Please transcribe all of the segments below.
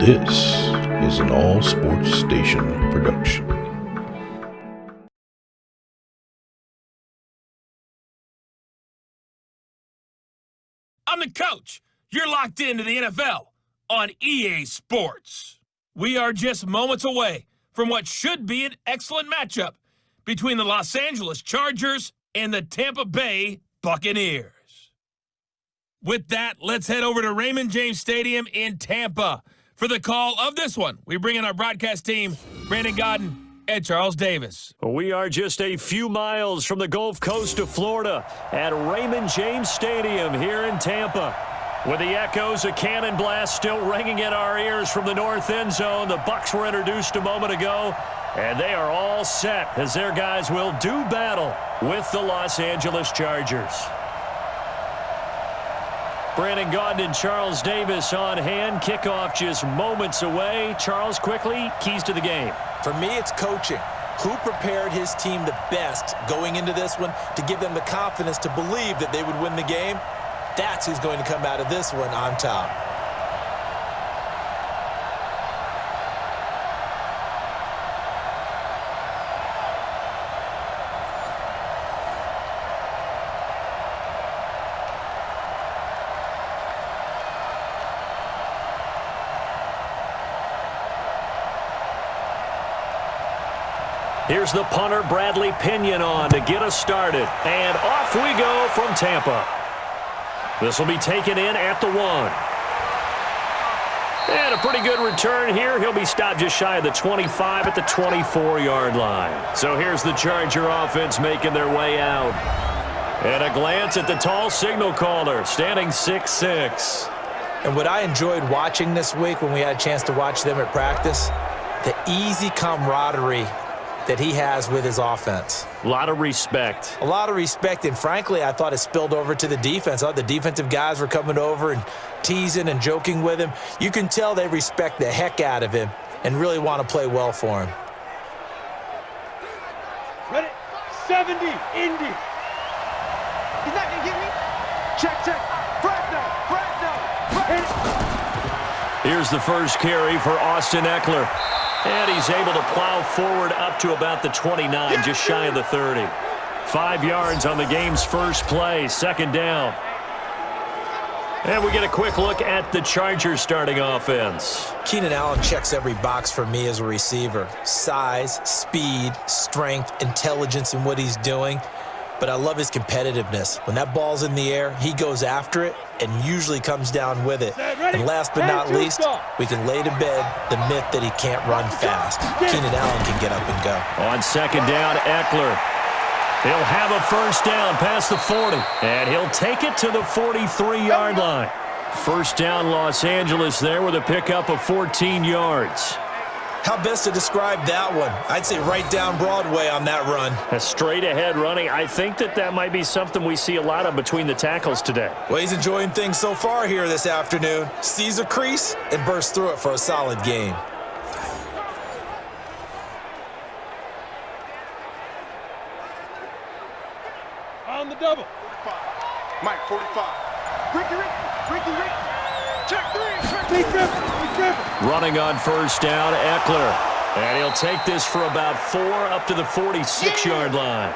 This is an All Sports Station production. I'm the coach. You're locked into the NFL on EA Sports. We are just moments away from what should be an excellent matchup between the Los Angeles Chargers and the Tampa Bay Buccaneers. With that, let's head over to Raymond James Stadium in Tampa for the call of this one. We bring in our broadcast team, Brandon Godden and Charles Davis. We are just a few miles from the Gulf Coast of Florida at Raymond James Stadium here in Tampa. With the echoes of cannon blast still ringing in our ears from the north end zone, the Bucs were introduced a moment ago, and they are all set as their guys will do battle with the Los Angeles Chargers. Brandon Gaudin and Charles Davis on hand. Kickoff just moments away. Charles, quickly, keys to the game. For me, it's coaching. Who prepared his team the best going into this one to give them the confidence to believe that they would win the game? That's who's going to come out of this one on top. Here's the punter, Bradley Pinion, on to get us started. And off we go from Tampa. This will be taken in at the 1. And a pretty good return here. He'll be stopped just shy of the 25 at the 24-yard line. So here's the Charger offense making their way out. And a glance at the tall signal caller, standing 6'6". And what I enjoyed watching this week when we had a chance to watch them at practice, the easy camaraderie that he has with his offense. A lot of respect. A lot of respect, and frankly, I thought it spilled over to the defense. I thought the defensive guys were coming over and teasing and joking with him. You can tell they respect the heck out of him and really want to play well for him. Ready? 70, Indy. He's not going to get me. Check. Here's the first carry for Austin Eckler. And he's able to plow forward up to about the 29, just shy of the 30. 5 yards on the game's first play, second down. And we get a quick look at the Chargers starting offense. Keenan Allen checks every box for me as a receiver. Size, speed, strength, intelligence in what he's doing. But I love his competitiveness. When that ball's in the air, he goes after it and usually comes down with it. And last but not least, we can lay to bed the myth that he can't run fast. Keenan Allen can get up and go. On second down, Eckler. He'll have a first down past the 40, and he'll take it to the 43-yard line. First down, Los Angeles there with a pickup of 14 yards. How best to describe that one? I'd say right down Broadway on that run. A straight-ahead running. I think that might be something we see a lot of between the tackles today. Well, he's enjoying things so far here this afternoon. Sees a crease and bursts through it for a solid game. On the double. 45. Mike, 45. Ricky. Check 3. He's driven. Running on first down, Eckler. And he'll take this for about 4 up to the 46-yard line.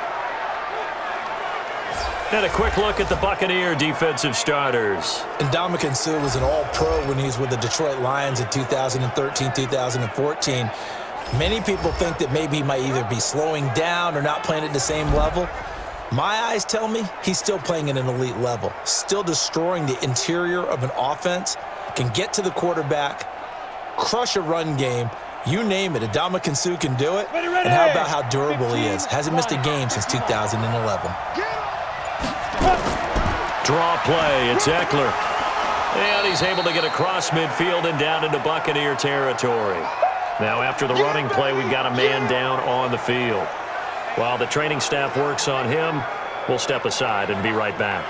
And a quick look at the Buccaneer defensive starters. And Ndamukong Suh was an all-pro when he was with the Detroit Lions in 2013, 2014. Many people think that maybe he might either be slowing down or not playing at the same level. My eyes tell me he's still playing at an elite level, still destroying the interior of an offense, can get to the quarterback, crush a run game, you name it. Ndamukong Suh can do it. And how about how durable he is? Hasn't missed a game since 2011. Draw play, it's Eckler. And he's able to get across midfield and down into Buccaneer territory. Now after the running play, we've got a man down on the field. While the training staff works on him, we'll step aside and be right back.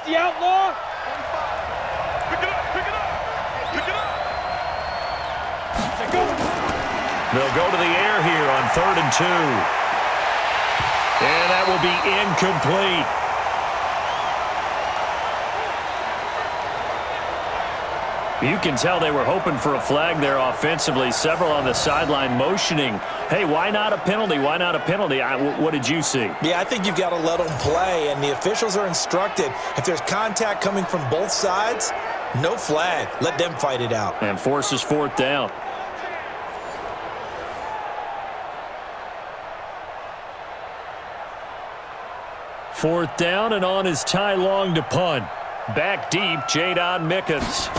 the outlaw. Pick it up, pick it up, pick it up. They'll go to the air here on 3rd and 2. And that will be incomplete. You can tell they were hoping for a flag there offensively. Several on the sideline motioning, hey, why not a penalty? Why not a penalty? What did you see? Yeah, I think you've got to let them play, and the officials are instructed, if there's contact coming from both sides, no flag. Let them fight it out. And forces 4th down. Fourth down, and on is Ty Long to punt. Back deep, Jadon Mickens.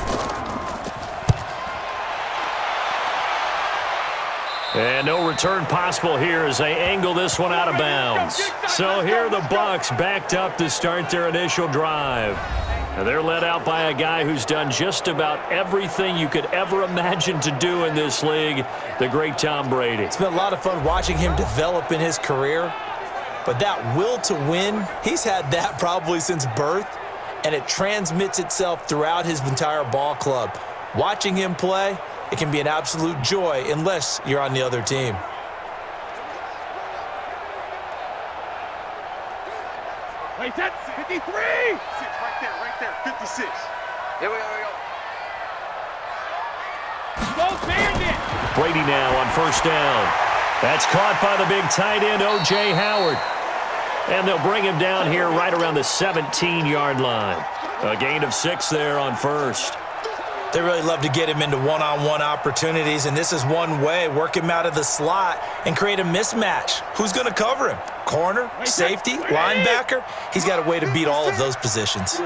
And no return possible here as they angle this one out of bounds. So here are the Bucs backed up to start their initial drive. And they're led out by a guy who's done just about everything you could ever imagine to do in this league, the great Tom Brady. It's been a lot of fun watching him develop in his career. But that will to win, he's had that probably since birth, and it transmits itself throughout his entire ball club. Watching him play, it can be an absolute joy unless you're on the other team. Wait, that's 53! 6, right there, 56. Here we go, Go Bandit! Brady now on 1st down. That's caught by the big tight end, O.J. Howard. And they'll bring him down here right around the 17-yard line. A gain of 6 there on 1st. They really love to get him into one-on-one opportunities, and this is one way. Work him out of the slot and create a mismatch. Who's going to cover him? Corner, safety, linebacker? He's got a way to beat all of those positions.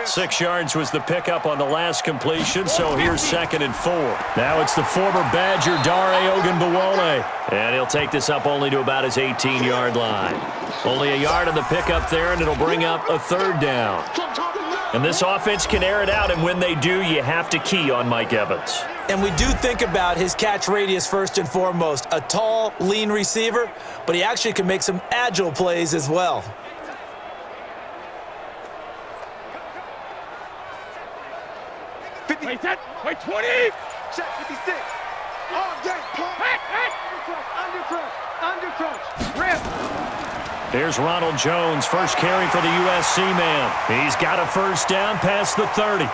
6 yards was the pickup on the last completion, so here's 2nd and 4. Now it's the former Badger, Dare Ogunbowale. And he'll take this up only to about his 18-yard line. Only a yard on the pickup there, and it'll bring up a 3rd down. And this offense can air it out, and when they do, you have to key on Mike Evans. And we do think about his catch radius first and foremost. A tall, lean receiver, but he actually can make some agile plays as well. Wait, 20! Check 56. All day, undercrush. Rip! Here's Ronald Jones, first carry for the USC man. He's got a 1st down past the 30.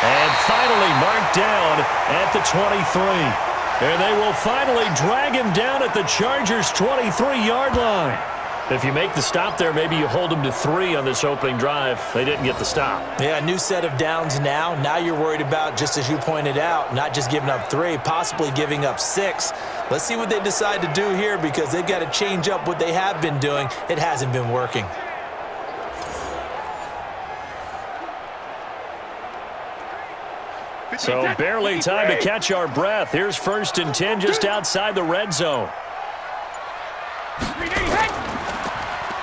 And finally marked down at the 23. And they will finally drag him down at the Chargers' 23-yard line. If you make the stop there, maybe you hold them to 3 on this opening drive. They didn't get the stop. Yeah, a new set of downs now. Now you're worried about, just as you pointed out, not just giving up 3, possibly giving up 6. Let's see what they decide to do here because they've got to change up what they have been doing. It hasn't been working. So barely time to catch our breath. Here's 1st and 10 just outside the red zone.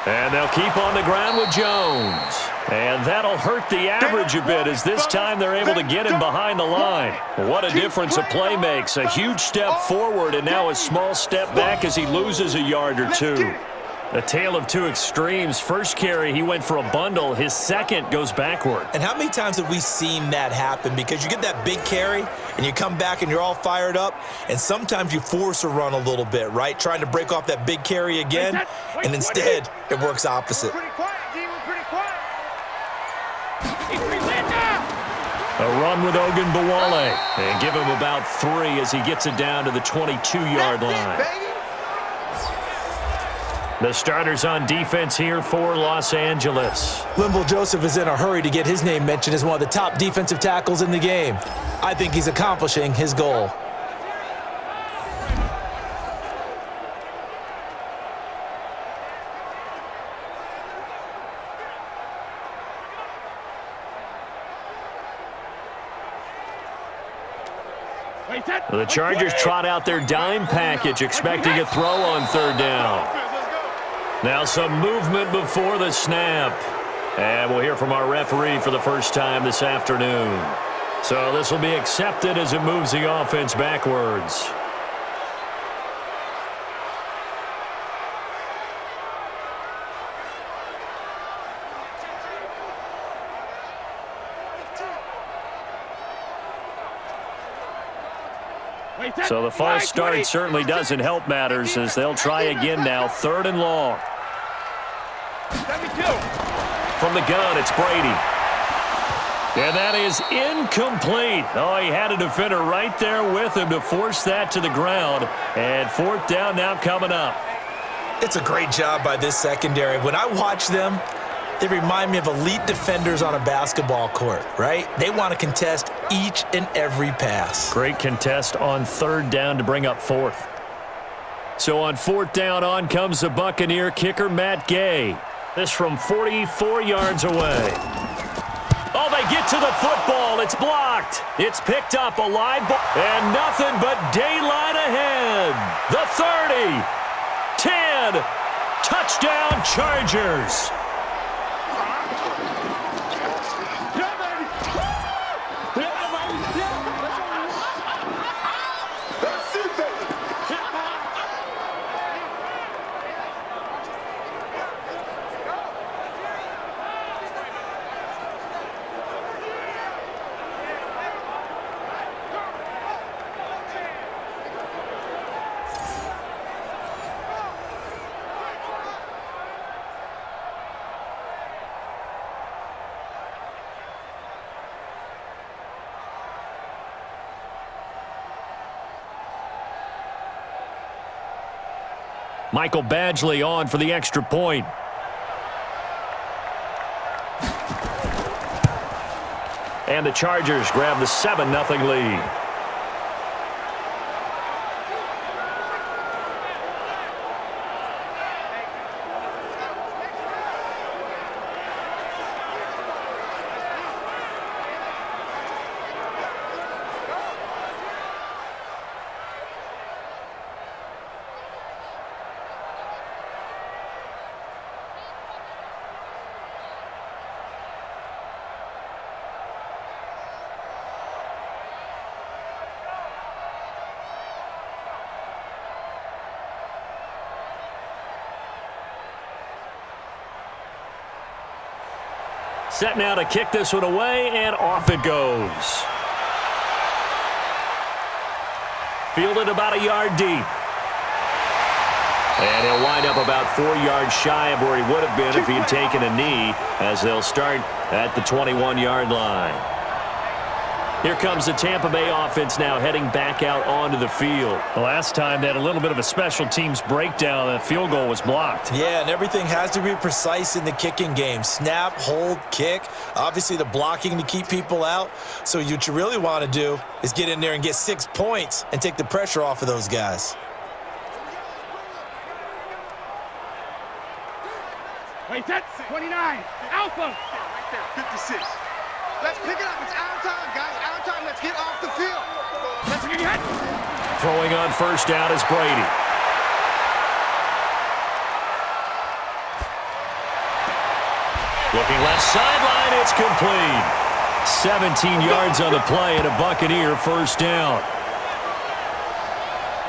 And they'll keep on the ground with Jones. And that'll hurt the average a bit as this time they're able to get him behind the line. What a difference a play makes. A huge step forward and now a small step back as he loses a yard or 2. A tale of 2 extremes. First carry, he went for a bundle. His second goes backward. And how many times have we seen that happen? Because you get that big carry, and you come back and you're all fired up, and sometimes you force a run a little bit, right? Trying to break off that big carry again, and instead it works opposite. Pretty quiet, D. We're pretty quiet. A run with Ogunbowale. And give him about 3 as he gets it down to the 22-yard line. The starters on defense here for Los Angeles. Linval Joseph is in a hurry to get his name mentioned as one of the top defensive tackles in the game. I think he's accomplishing his goal. The Chargers trot out their dime package, expecting a throw on 3rd down. Now some movement before the snap. And we'll hear from our referee for the first time this afternoon. So this will be accepted as it moves the offense backwards. So the false start certainly doesn't help matters as they'll try again now, 3rd and long. 72. From the gun, it's Brady. And that is incomplete. Oh, he had a defender right there with him to force that to the ground. And 4th down now coming up. It's a great job by this secondary. When I watch them, they remind me of elite defenders on a basketball court, right? They want to contest each and every pass. Great contest on 3rd down to bring up 4th. So on 4th down, on comes the Buccaneer kicker, Matt Gay. This from 44 yards away. Oh, they get to the football. It's blocked. It's picked up, a live ball, and nothing but daylight ahead. The 30, 10, touchdown Chargers. Michael Badgley on for the extra point. And the Chargers grab the 7-0 lead. Set now to kick this one away, and off it goes. Fielded about a yard deep. And he'll wind up about 4 yards shy of where he would have been if he had taken a knee, as they'll start at the 21-yard line. Here comes the Tampa Bay offense now heading back out onto the field. The last time they had a little bit of a special teams breakdown. That field goal was blocked. Yeah, and everything has to be precise in the kicking game. Snap, hold, kick. Obviously, the blocking to keep people out. So what you really want to do is get in there and get 6 points and take the pressure off of those guys. Wait, that's 29. Alpha. Right there, 56. Let's pick it up. It's out of time, guys. Out of time. Let's get off the field. Let's get it. Throwing on 1st down is Brady. Looking left sideline, it's complete. 17 yards on the play and a Buccaneer 1st down.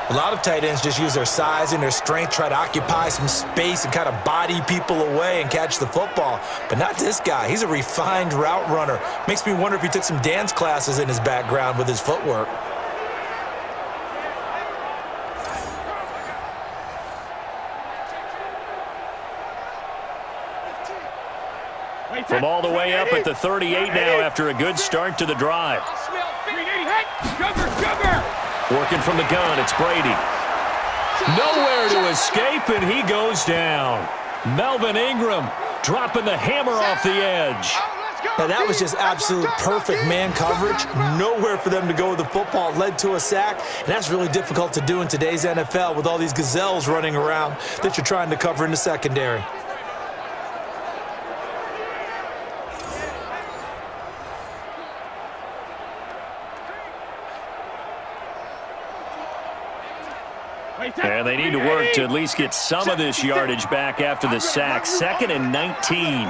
A lot of tight ends just use their size and their strength, try to occupy some space and kind of body people away and catch the football. But not this guy. He's a refined route runner. Makes me wonder if he took some dance classes in his background with his footwork. From all the way up at the 38 now after a good start to the drive. Working from the gun, it's Brady. Nowhere to escape, and he goes down. Melvin Ingram dropping the hammer off the edge. Now that was just absolute perfect man coverage. Nowhere for them to go with the football. Led to a sack, and that's really difficult to do in today's NFL with all these gazelles running around that you're trying to cover in the secondary. And they need to work to at least get some of this yardage back after the sack. 2nd and 19.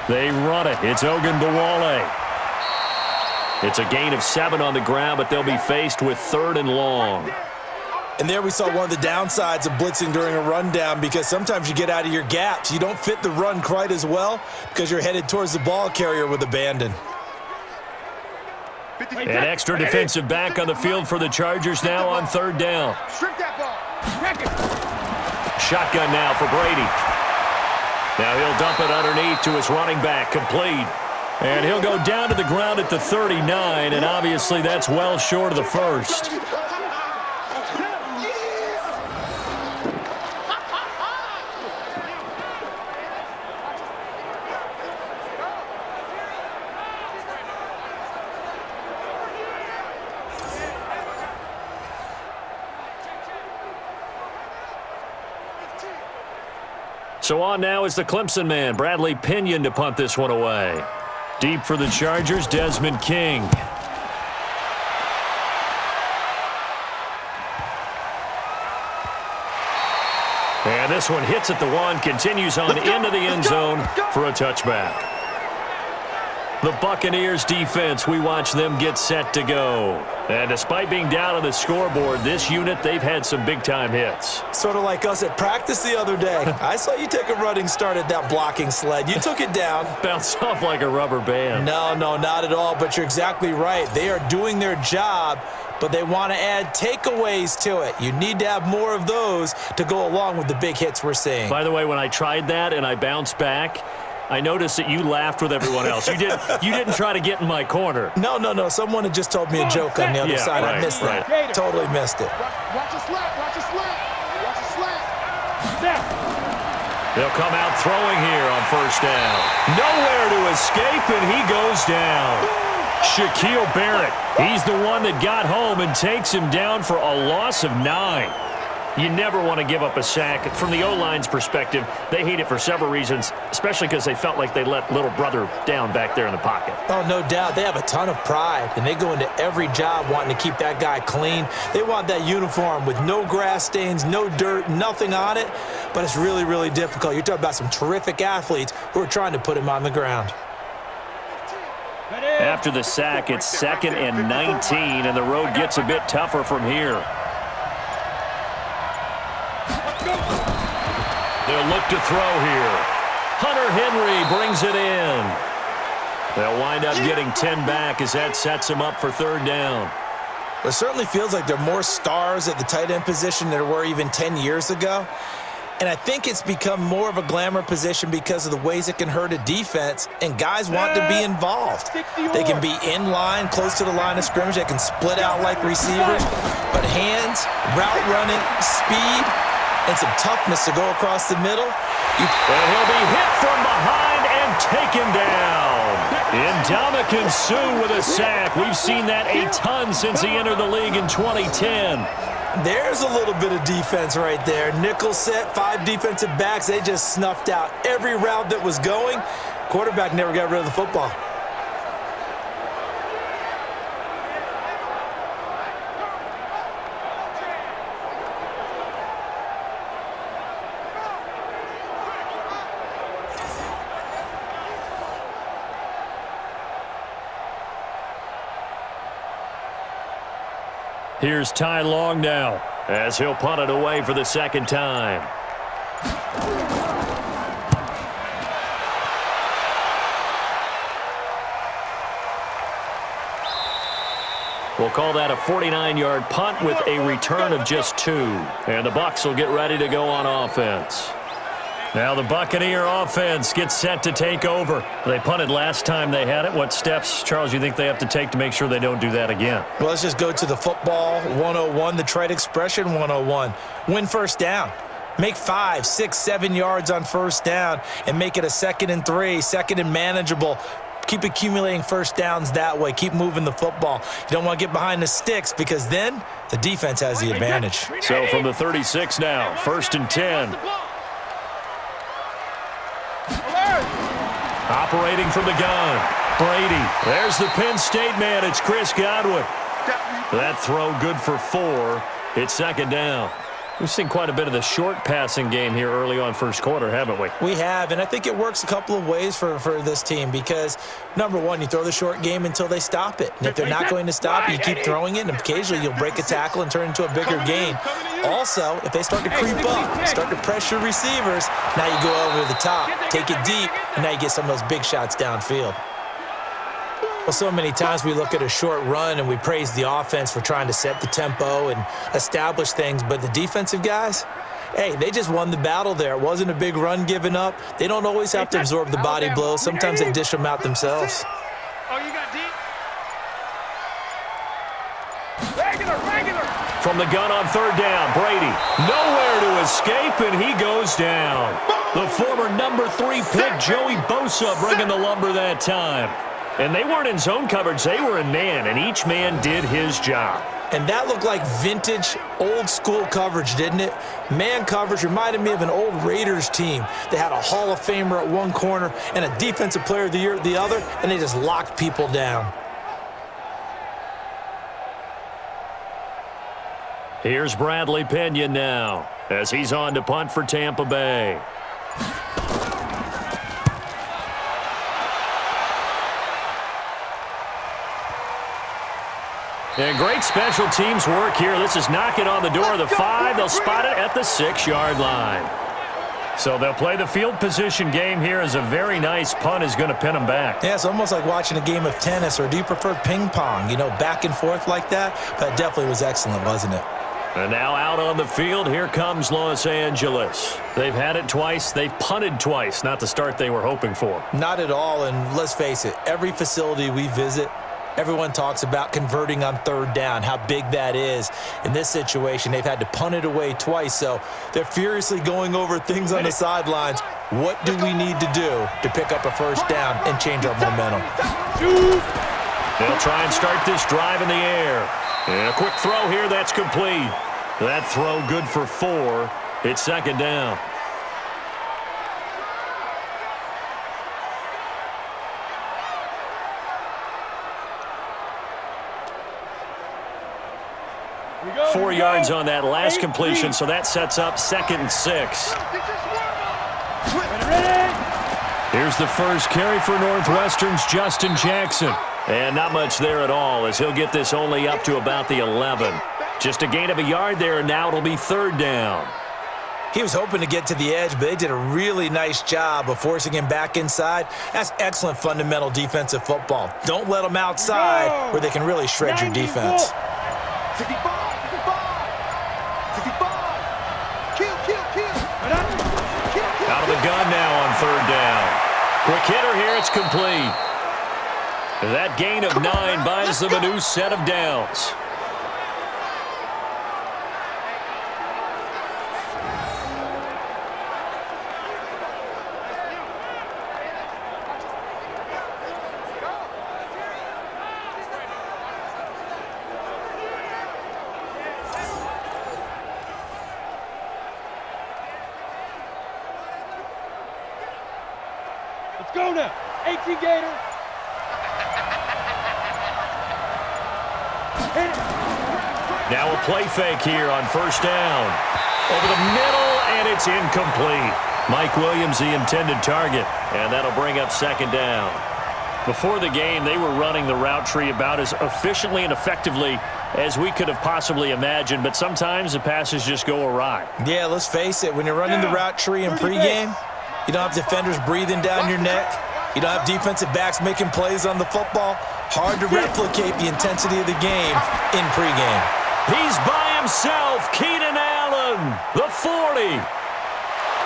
They run it. It's Ogunbowale. It's a gain of 7 on the ground, but they'll be faced with 3rd and long. And there we saw one of the downsides of blitzing during a rundown, because sometimes you get out of your gaps. You don't fit the run quite as well because you're headed towards the ball carrier with abandon. An extra defensive back on the field for the Chargers now on third down. Strip that ball. Shotgun now for Brady. Now he'll dump it underneath to his running back, complete. And he'll go down to the ground at the 39, and obviously that's well short of the first. So on now is the Clemson man, Bradley Pinion, to punt this one away. Deep for the Chargers, Desmond King. And this one hits at the one, continues on into the end zone for a touchback. The Buccaneers defense, we watch them get set to go. And despite being down on the scoreboard, this unit, they've had some big-time hits. Sort of like us at practice the other day. I saw you take a running start at that blocking sled. You took it down. Bounced off like a rubber band. No, not at all, but you're exactly right. They are doing their job, but they want to add takeaways to it. You need to have more of those to go along with the big hits we're seeing. By the way, when I tried that and I bounced back, I noticed that you laughed with everyone else. You didn't try to get in my corner. No. Someone had just told me a joke on the other side. Right, I missed that. Totally missed it. Watch your slap. Watch your slap. Watch your slap. They'll come out throwing here on first down. Nowhere to escape, and he goes down. Shaquille Barrett, he's the one that got home and takes him down for a loss of 9. You never want to give up a sack. From the O-line's perspective, they hate it for several reasons, especially because they felt like they let little brother down back there in the pocket. Oh, no doubt. They have a ton of pride, and they go into every job wanting to keep that guy clean. They want that uniform with no grass stains, no dirt, nothing on it, but it's really, really difficult. You're talking about some terrific athletes who are trying to put him on the ground. After the sack, it's 2nd and 19, and the road gets a bit tougher from here. They'll look to throw here. Hunter Henry brings it in. They'll wind up getting 10 back as that sets them up for third down. It certainly feels like there are more stars at the tight end position than there were even 10 years ago. And I think it's become more of a glamour position because of the ways it can hurt a defense, and guys want to be involved. They can be in line, close to the line of scrimmage. They can split out like receivers. But hands, route running, speed, and some toughness to go across the middle. And he'll be hit from behind and taken down. Ndamukong Suh with a sack. We've seen that a ton since he entered the league in 2010. There's a little bit of defense right there. Nickel set, 5 defensive backs. They just snuffed out every route that was going. Quarterback never got rid of the football. Here's Ty Long now as he'll punt it away for the second time. We'll call that a 49-yard punt with a return of just 2. And the Bucs will get ready to go on offense. Now the Buccaneer offense gets set to take over. They punted last time they had it. What steps, Charles, you think they have to take to make sure they don't do that again? Well, let's just go to the football 101, the trite expression 101. Win first down. Make 5, 6, 7 yards on first down and make it a 2nd and 3, 2nd and manageable. Keep accumulating first downs that way. Keep moving the football. You don't want to get behind the sticks because then the defense has the advantage. So from the 36 now, 1st and 10. Operating from the gun, Brady. There's the Penn State man. It's Chris Godwin. That throw good for 4. It's 2nd down. We've seen quite a bit of the short passing game here early on first quarter, haven't we? We have, and I think it works a couple of ways for this team because, number one, you throw the short game until they stop it. And if they're not going to stop it, you keep throwing it, and occasionally you'll break a tackle and turn it into a bigger gain. Also, if they start to creep up, start to pressure receivers, now you go over the top, take it deep, and now you get some of those big shots downfield. Well, so many times we look at a short run and we praise the offense for trying to set the tempo and establish things, but the defensive guys, hey, they just won the battle there. It wasn't a big run given up. They don't always have to absorb the body blows. Sometimes they dish them out themselves. Oh, you got deep? Regular. From the gun on third down, Brady nowhere to escape, and he goes down. The former number 3 pick, Joey Bosa, bringing the lumber that time. And they weren't in zone coverage. They were in man, and each man did his job. And that looked like vintage, old-school coverage, didn't it? Man coverage reminded me of an old Raiders team. They had a Hall of Famer at one corner and a Defensive Player of the Year at the other, and they just locked people down. Here's Bradley Pena now as he's on to punt for Tampa Bay. And great special teams work here. This is knocking on the door of the 5. They'll spot it at the 6-yard line. So they'll play the field position game here as a very nice punt is going to pin them back. Yeah, it's almost like watching a game of tennis, or do you prefer ping pong? You know, back and forth like that? That definitely was excellent, wasn't it? And now out on the field, here comes Los Angeles. They've had it twice. They've punted twice. Not the start they were hoping for. Not at all, and let's face it, every facility we visit, everyone talks about converting on third down, how big that is. In this situation, they've had to punt it away twice, so they're furiously going over things on the sidelines. What do we need to do to pick up a first down and change our momentum? They'll try and start this drive in the air. And a quick throw here, that's complete. That throw good for 4. It's second down. We go, 4 yards on that last completion, so that sets up 2nd and 6. Here's the first carry for Northwestern's Justin Jackson. And not much there at all, as he'll get this only up to about the 11. Just a gain of a yard there, and now it'll be third down. He was hoping to get to the edge, but they did a really nice job of forcing him back inside. That's excellent fundamental defensive football. Don't let them outside where they can really shred your defense. 65. Out of the gun now on third down. Quick hitter here, it's complete. That gain of 9 buys them a new set of downs. Let's go now. 18 Gator. Now a play fake here on first down. Over the middle, and it's incomplete. Mike Williams, the intended target, and that'll bring up second down. Before the game, they were running the route tree about as efficiently and effectively as we could have possibly imagined, but sometimes the passes just go awry. Yeah, let's face it, when you're running the route tree in pregame, you don't have defenders breathing down your neck. You don't have defensive backs making plays on the football. Hard to replicate the intensity of the game in pregame. He's by himself, Keenan Allen, the 40.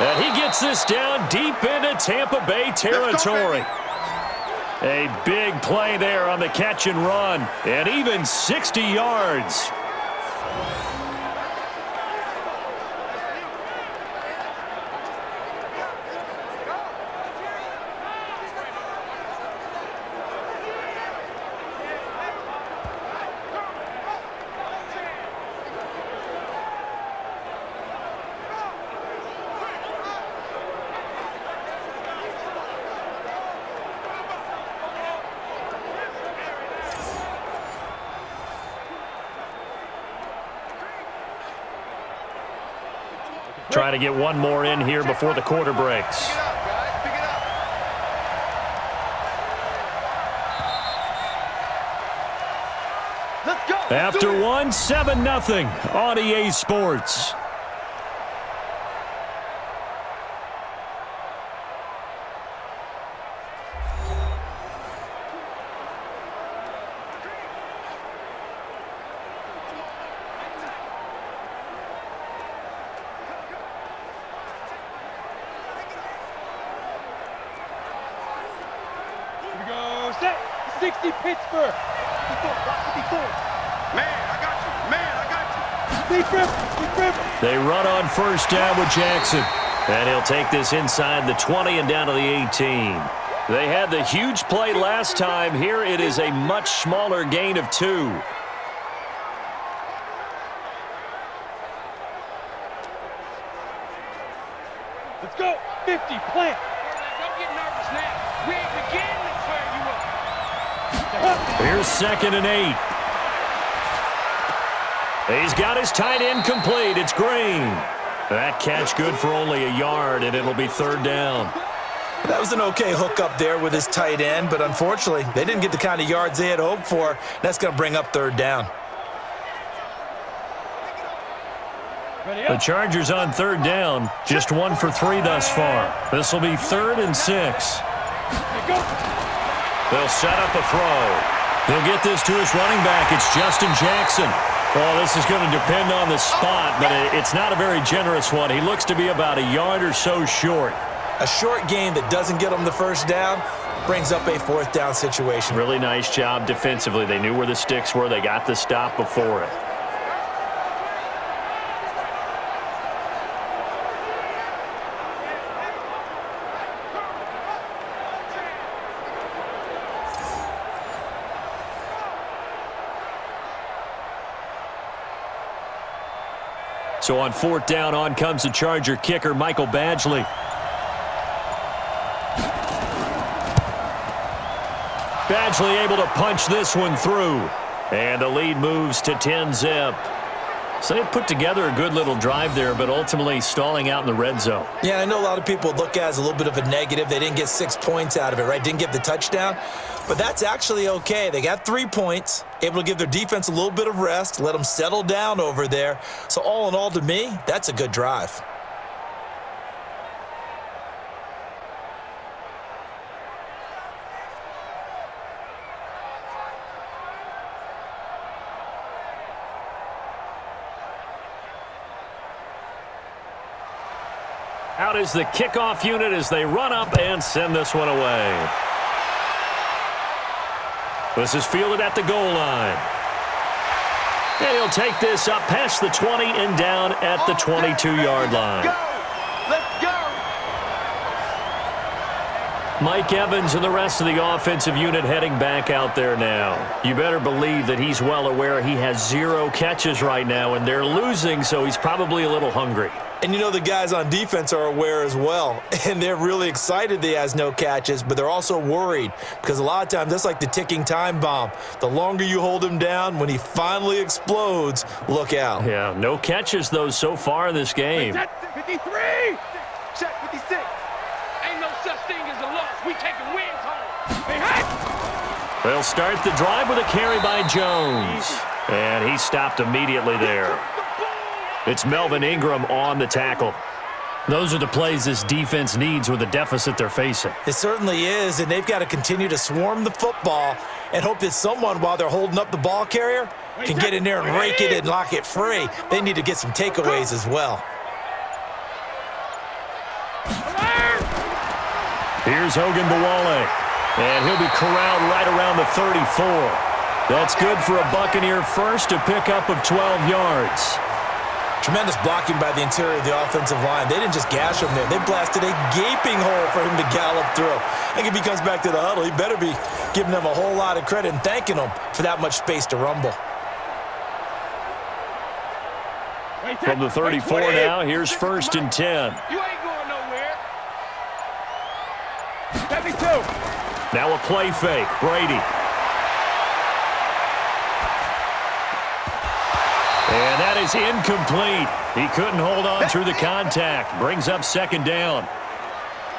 And he gets this down deep into Tampa Bay territory. A big play there on the catch and run, and even 60 yards. Trying to get one more in here before the quarter breaks. Pick it up, guys. Pick it up. Let's go. After one, 7-0 on EA Sports. 60 Pittsburgh. 54. Man, I got you. Man, I got you. Big River. They run on first down with Jackson. And he'll take this inside the 20 and down to the 18. They had the huge play last time. Here it is a much smaller gain of 2. Let's go. 50, plant. Don't get nervous now. We ain't beginning to tear you up. Here's 2nd and 8. He's got his tight end complete. It's Green. That catch good for only a yard, and it'll be 3rd down. That was an okay hookup there with his tight end, but unfortunately, they didn't get the kind of yards they had hoped for. That's going to bring up 3rd down. The Chargers on 3rd down, just 1 for 3 thus far. This will be 3rd and 6. They'll set up a throw. He'll get this to his running back. It's Justin Jackson. Well, this is going to depend on the spot, but it's not a very generous one. He looks to be about a yard or so short. A short gain that doesn't get them the 1st down brings up a 4th down situation. Really nice job defensively. They knew where the sticks were. They got the stop before it. So on 4th down, on comes the Charger kicker, Michael Badgley. Badgley able to punch this one through. And the lead moves to 10-zip. So they put together a good little drive there, but ultimately stalling out in the red zone. Yeah, I know a lot of people look at it as a little bit of a negative. They didn't get 6 points out of it, right? Didn't get the touchdown. But that's actually okay. They got 3 points, able to give their defense a little bit of rest, let them settle down over there. So all in all, to me, that's a good drive. Out is the kickoff unit as they run up and send this one away. This is fielded at the goal line. And he'll take this up past the 20 and down at the 22-yard line. Let's go. Mike Evans and the rest of the offensive unit heading back out there now. You better believe that he's well aware he has 0 catches right now, and they're losing, so he's probably a little hungry. And you know the guys on defense are aware as well. And they're really excited that he has no catches, but they're also worried because a lot of times that's like the ticking time bomb. The longer you hold him down, when he finally explodes, look out. Yeah, no catches, though, so far in this game. 53. Check 56. Ain't no such thing as a loss. We taking wins home. They'll start the drive with a carry by Jones. And he stopped immediately there. It's Melvin Ingram on the tackle. Those are the plays this defense needs with the deficit they're facing. It certainly is, and they've got to continue to swarm the football and hope that someone, while they're holding up the ball carrier, can get in there and rake it and lock it free. They need to get some takeaways as well. Here's Hogan Bawale, and he'll be corralled right around the 34. That's good for a Buccaneer first, a pickup of 12 yards. Tremendous blocking by the interior of the offensive line. They didn't just gash him there. They blasted a gaping hole for him to gallop through. I think if he comes back to the huddle, he better be giving them a whole lot of credit and thanking them for that much space to rumble. From the 34 now, here's 1st and 10. You ain't going nowhere. 72. Now a play fake. Brady. And that is incomplete. He couldn't hold on through the contact. Brings up 2nd down.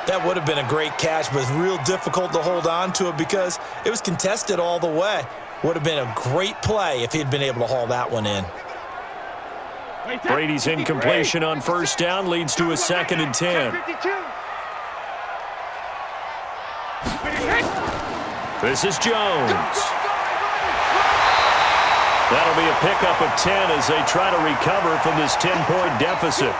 That would have been a great catch, but it's real difficult to hold on to it because it was contested all the way. Would have been a great play if he had been able to haul that one in. Brady's incompletion on 1st down leads to a 2nd and 10. 52. This is Jones. That'll be a pickup of 10 as they try to recover from this 10-point deficit.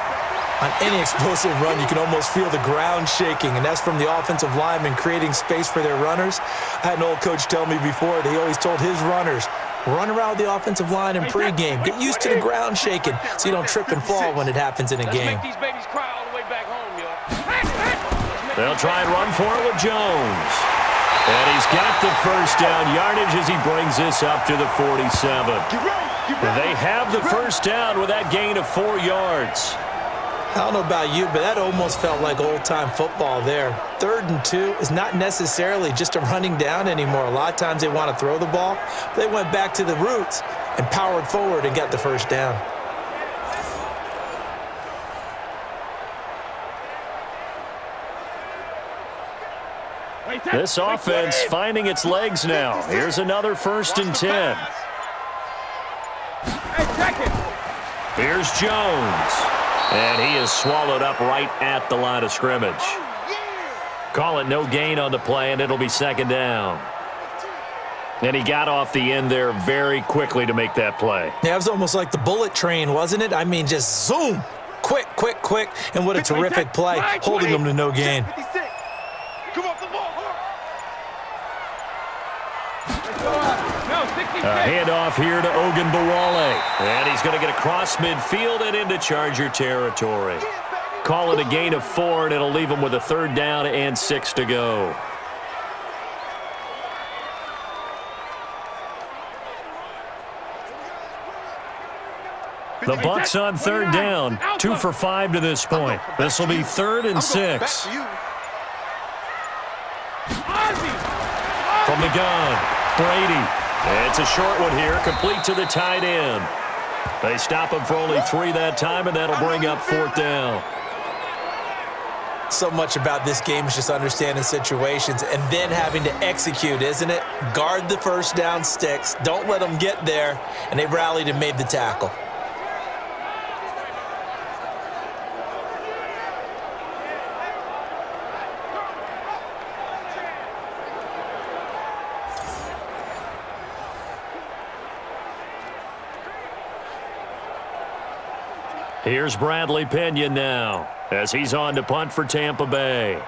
On any explosive run, you can almost feel the ground shaking, and that's from the offensive linemen creating space for their runners. I had an old coach tell me before that he always told his runners, run around the offensive line in pregame. Get used to the ground shaking so you don't trip and fall when it happens in a game. They'll try and run for it with Jones. And he's got the first down yardage as he brings this up to the 47. They have the first down with that gain of 4 yards. I don't know about you, but that almost felt like old-time football there. 3rd and 2 is not necessarily just a running down anymore. A lot of times they want to throw the ball. They went back to the roots and powered forward and got the first down. This offense finding its legs now. Here's another 1st and 10. Here's Jones. And he is swallowed up right at the line of scrimmage. Call it no gain on the play, and it'll be 2nd down. And he got off the end there very quickly to make that play. Yeah, it was almost like the bullet train, wasn't it? I mean, just zoom. Quick, quick, quick. And what a terrific play, holding them to no gain. A handoff here to Ogunbowale. And he's going to get across midfield and into Charger territory. Call it a gain of 4, and it'll leave him with a 3rd down and 6 to go. The Bucs on 3rd down, 2 for 5 to this point. This will be 3rd and 6. From the gun, Brady. It's a short one here, complete to the tight end. They stop him for only 3 that time, and that'll bring up 4th down. So much about this game is just understanding situations and then having to execute, isn't it? Guard the first down sticks. Don't let them get there. And they rallied and made the tackle. Here's Bradley Pinion now as he's on to punt for Tampa Bay.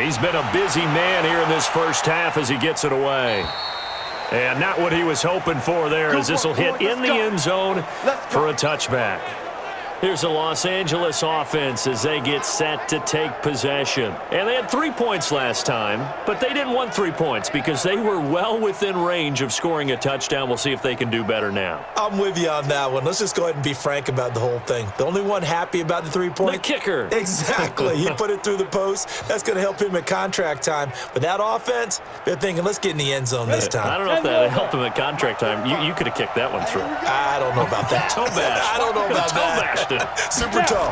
He's been a busy man here in this first half as he gets it away. And not what he was hoping for there, as this will hit in the end zone for a touchback. Here's the Los Angeles offense as they get set to take possession. And they had 3 points last time, but they didn't want 3 points because they were well within range of scoring a touchdown. We'll see if they can do better now. I'm with you on that one. Let's just go ahead and be frank about the whole thing. The only one happy about the 3-point? The kicker. Exactly. He put it through the post. That's going to help him at contract time. But that offense, they're thinking, let's get in the end zone this time. I don't know if that helped him at contract time. You could have kicked that one through. I don't know about that. Toe bash. I don't know about that. Super toe.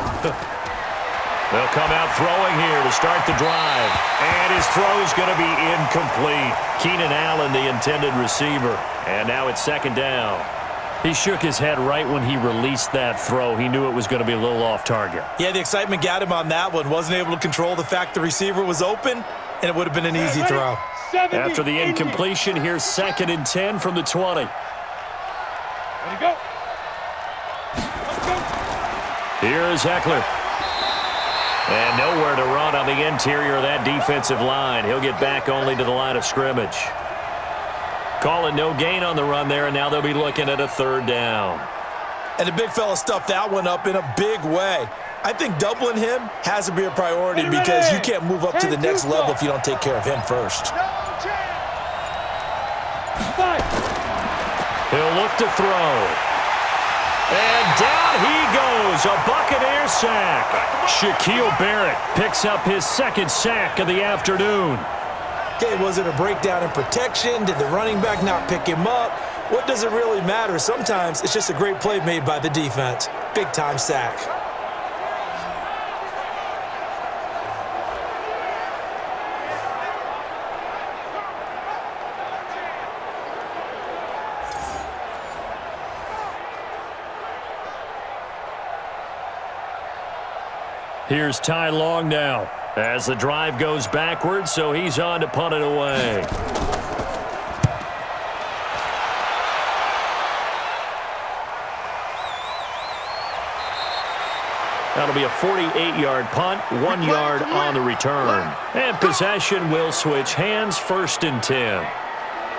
They'll come out throwing here to start the drive. And his throw is going to be incomplete. Keenan Allen, the intended receiver. And now it's 2nd down. He shook his head right when he released that throw. He knew it was going to be a little off target. Yeah, the excitement got him on that one. Wasn't able to control the fact the receiver was open, and it would have been an easy throw. After the incompletion, here's 2nd and 10 from the 20. There you go. Here is Eckler. And nowhere to run on the interior of that defensive line. He'll get back only to the line of scrimmage. Call it no gain on the run there, and now they'll be looking at a 3rd down. And the big fella stuffed that one up in a big way. I think doubling him has to be a priority because you can't move up to the next level if you don't take care of him first. He'll look to throw. And down he goes, a Buccaneer sack. Shaquille Barrett picks up his 2nd sack of the afternoon. Okay, was it a breakdown in protection? Did the running back not pick him up? What does it really matter? Sometimes it's just a great play made by the defense. Big-time sack. Here's Ty Long now as the drive goes backwards, so he's on to punt it away. That'll be a 48-yard punt, 1 yard on the return. And possession will switch hands, 1st and 10.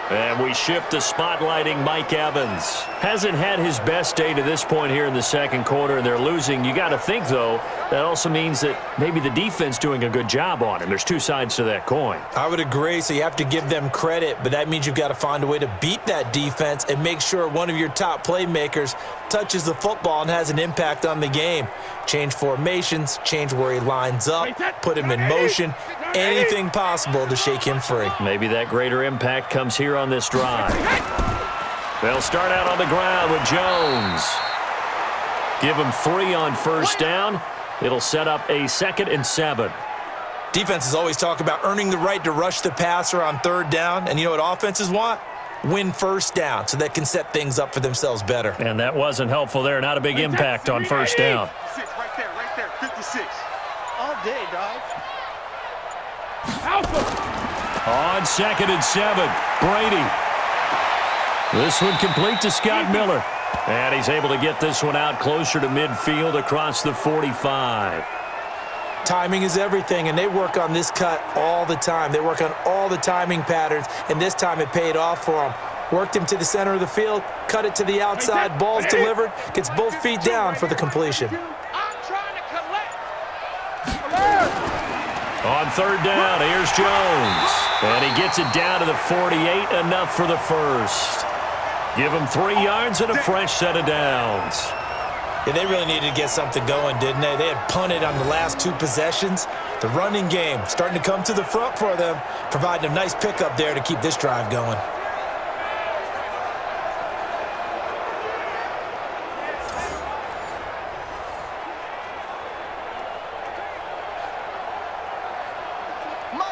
And we shift to spotlighting Mike Evans. Hasn't had his best day to this point here in the second quarter, and they're losing. You got to think, though, that also means that maybe the defense doing a good job on him. There's two sides to that coin. I would agree, so you have to give them credit, but that means you've got to find a way to beat that defense and make sure one of your top playmakers touches the football and has an impact on the game. Change formations, change where he lines up, put him in motion, anything possible to shake him free. Maybe that greater impact comes here on this drive. They'll start out on the ground with Jones. Give him 3 on 1st down. It'll set up a 2nd and 7. Defenses always talk about earning the right to rush the passer on 3rd down, and you know what offenses want? Win 1st down so they can set things up for themselves better. And that wasn't helpful there. Not a big impact on 1st down. Right there, 56. All day, dog. On 2nd and 7, Brady. This one complete to Scott Miller. And he's able to get this one out closer to midfield across the 45. Timing is everything, and they work on this cut all the time. They work on all the timing patterns, and this time it paid off for them. Worked him to the center of the field, cut it to the outside, ball's delivered, gets both feet down for the completion. I'm trying to collect. On 3rd down, here's Jones. And he gets it down to the 48, enough for the 1st. Give him 3 yards and a fresh set of downs. Yeah, they really needed to get something going, didn't they? They had punted on the last 2 possessions. The running game starting to come to the front for them, providing a nice pickup there to keep this drive going.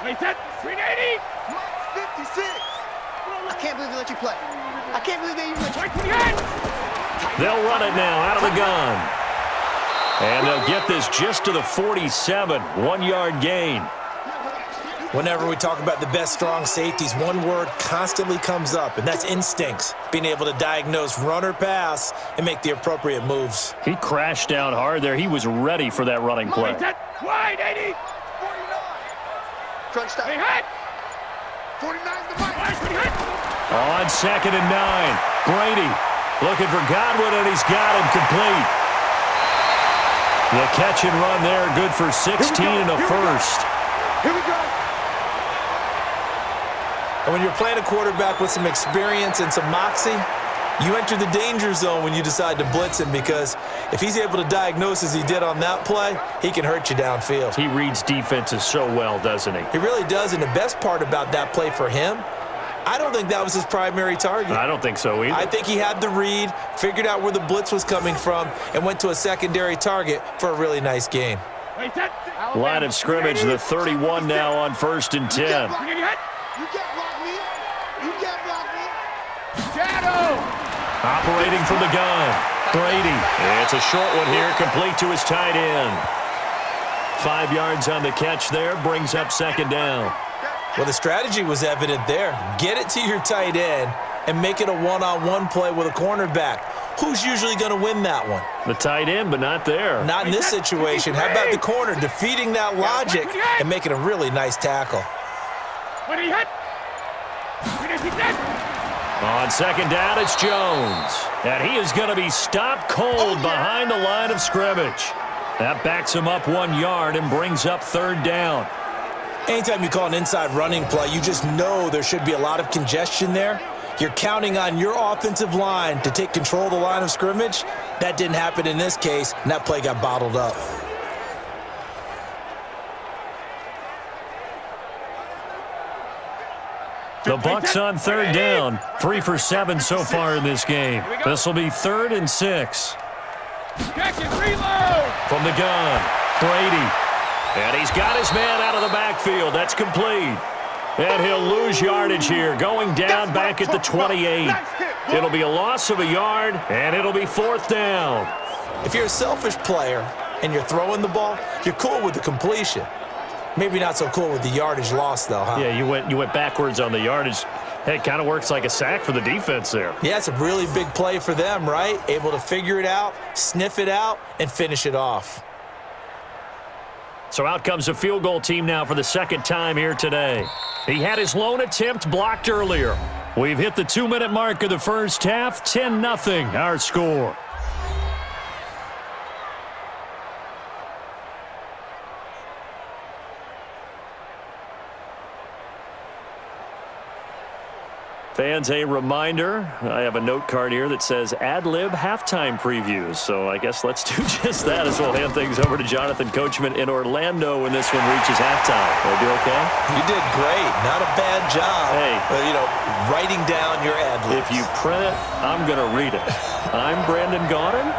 Wait, that 380. 56. I can't believe they let you play. I can't believe they even let you play. They'll run it now out of the gun. And they'll get this just to the 47, 1 yard gain. Whenever we talk about the best strong safeties, one word constantly comes up, and that's instincts. Being able to diagnose run or pass and make the appropriate moves. He crashed down hard there. He was ready for that running play. Wide 80. 49. Crunch time. 49 the mic. On 2nd and 9, Brady looking for Godwin, and he's got him complete. The catch and run there, good for 16 and a 1st. Here we go. And when you're playing a quarterback with some experience and some moxie, you enter the danger zone when you decide to blitz him, because if he's able to diagnose as he did on that play, he can hurt you downfield. He reads defenses so well, doesn't he? He really does, and the best part about that play for him, I don't think that was his primary target. I don't think so either. I think he had the read, figured out where the blitz was coming from, and went to a secondary target for a really nice gain. Line of scrimmage, the 31 now on 1st and 10. You can't block me. You can't block me. Shadow. Operating from the gun, Brady. It's a short one here, complete to his tight end. 5 yards on the catch there, brings up 2nd down. Well, the strategy was evident there. Get it to your tight end and make it a one-on-one play with a cornerback. Who's usually going to win that one? The tight end, but not there. Not in this situation. How about the corner defeating that logic and making a really nice tackle? On 2nd down, it's Jones. And he is going to be stopped cold behind the line of scrimmage. That backs him up 1 yard and brings up 3rd down. Anytime you call an inside running play, you just know there should be a lot of congestion there. You're counting on your offensive line to take control of the line of scrimmage. That didn't happen in this case, and that play got bottled up. The Bucs on 3rd down, 3 for 7 so far in this game. This will be 3rd and 6. From the gun, Brady. And he's got his man out of the backfield. That's complete. And he'll lose yardage here, going down back at the 28. It'll be a loss of a yard, and it'll be 4th down. If you're a selfish player and you're throwing the ball, you're cool with the completion. Maybe not so cool with the yardage loss, though, huh? Yeah, you went backwards on the yardage. Hey, it kind of works like a sack for the defense there. Yeah, it's a really big play for them, right? Able to figure it out, sniff it out, and finish it off. So out comes a field goal team now for the second time here today. He had his lone attempt blocked earlier. We've hit the 2-minute mark of the first half. 10-0 our score. Fans, a reminder, I have a note card here that says ad-lib halftime previews. So I guess let's do just that as we'll hand things over to Jonathan Coachman in Orlando when this one reaches halftime. Will I do okay? You did great. Not a bad job. Hey. But, writing down your ad-libs. If you print it, I'm going to read it. I'm Brandon Gaudin.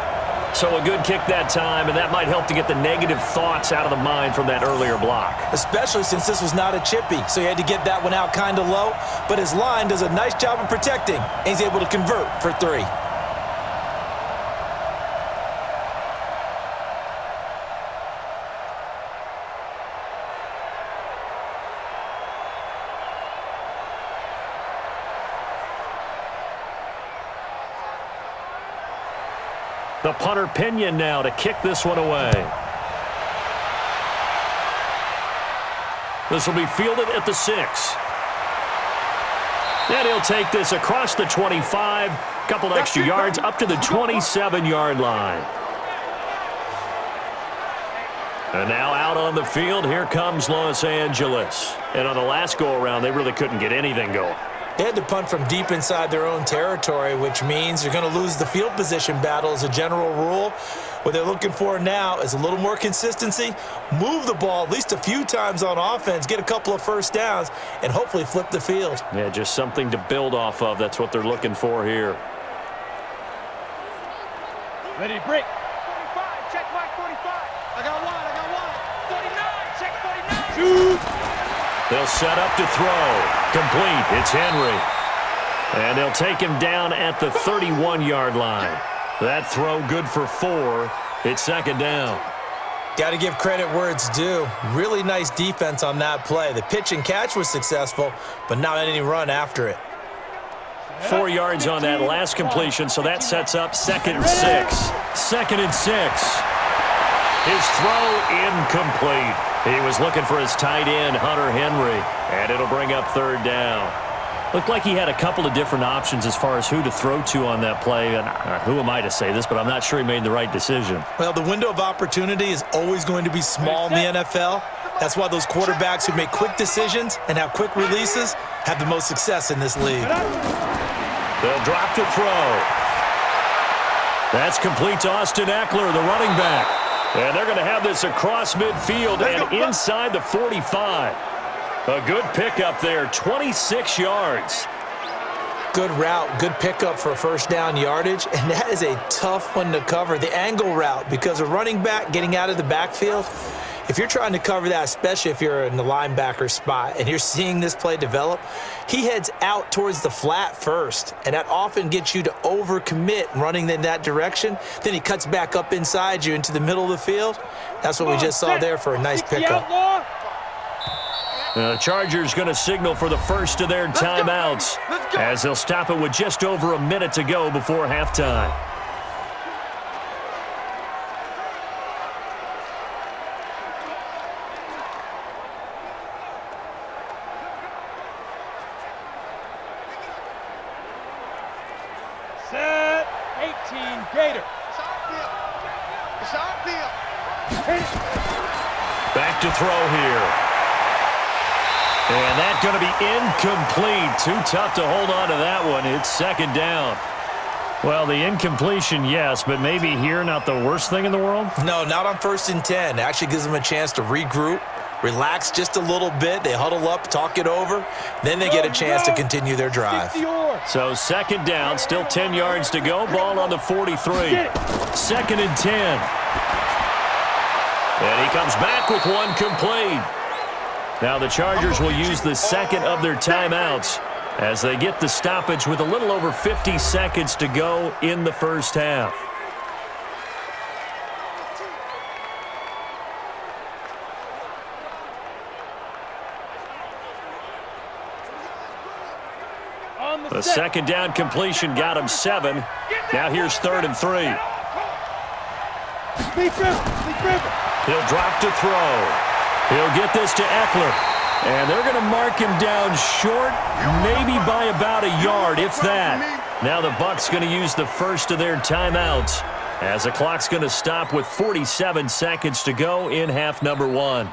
So a good kick that time, and that might help to get the negative thoughts out of the mind from that earlier block. Especially since this was not a chippy, so he had to get that one out kind of low. But his line does a nice job of protecting, and he's able to convert for 3. The punter Pinion now to kick this one away. This will be fielded at the 6. And he'll take this across the 25, couple extra yards up to the 27-yard line. And now out on the field, here comes Los Angeles. And on the last go-around, they really couldn't get anything going. They had to punt from deep inside their own territory, which means they're going to lose the field position battle as a general rule. What they're looking for now is a little more consistency, move the ball at least a few times on offense, get a couple of first downs, and hopefully flip the field. Yeah, just something to build off of. That's what they're looking for here. Ready to break. 45, check mark 45. I got one. 49, check 49. Shoot. They'll set up to throw. Complete. It's Henry. And they'll take him down at the 31-yard line. That throw good for 4. It's second down. Got to give credit where it's due. Really nice defense on that play. The pitch and catch was successful, but not any run after it. 4 yards on that last completion, so that sets up 2nd and 6. 2nd and 6. His throw incomplete. He was looking for his tight end, Hunter Henry, and it'll bring up 3rd down. Looked like he had a couple of different options as far as who to throw to on that play. And who am I to say this, but I'm not sure he made the right decision. Well, the window of opportunity is always going to be small in the NFL. That's why those quarterbacks who make quick decisions and have quick releases have the most success in this league. They'll drop to throw. That's complete to Austin Eckler, the running back. And they're going to have this across midfield and inside the 45. A good pickup there, 26 yards. Good route, good pickup for first down yardage, and that is a tough one to cover. The angle route, because a running back getting out of the backfield, if you're trying to cover that, especially if you're in the linebacker spot and you're seeing this play develop, he heads out towards the flat first, and that often gets you to overcommit running in that direction. Then he cuts back up inside you into the middle of the field. That's what we just saw there for a nice pickup. The Chargers going to signal for the first of their timeouts as they'll stop it with just over a minute to go before halftime. Set 18 Gator. It's our field. Back to throw here. And that's going to be incomplete. Too tough to hold on to that one. It's second down. Well, the incompletion, yes, but maybe here not the worst thing in the world? No, not on 1st and 10. It actually gives them a chance to regroup, relax just a little bit. They huddle up, talk it over. Then they get a chance to continue their drive. So second down, still 10 yards to go. Ball on the 43. 2nd and 10. And he comes back with one complete. Now the Chargers will use the second of their timeouts as they get the stoppage with a little over 50 seconds to go in the first half. The second down completion got him 7. Now here's 3rd and 3. He'll drop to throw. He'll get this to Eckler. And they're going to mark him down short, maybe by about a yard, if that. Now the Bucs going to use the first of their timeouts as the clock's going to stop with 47 seconds to go in half number 1.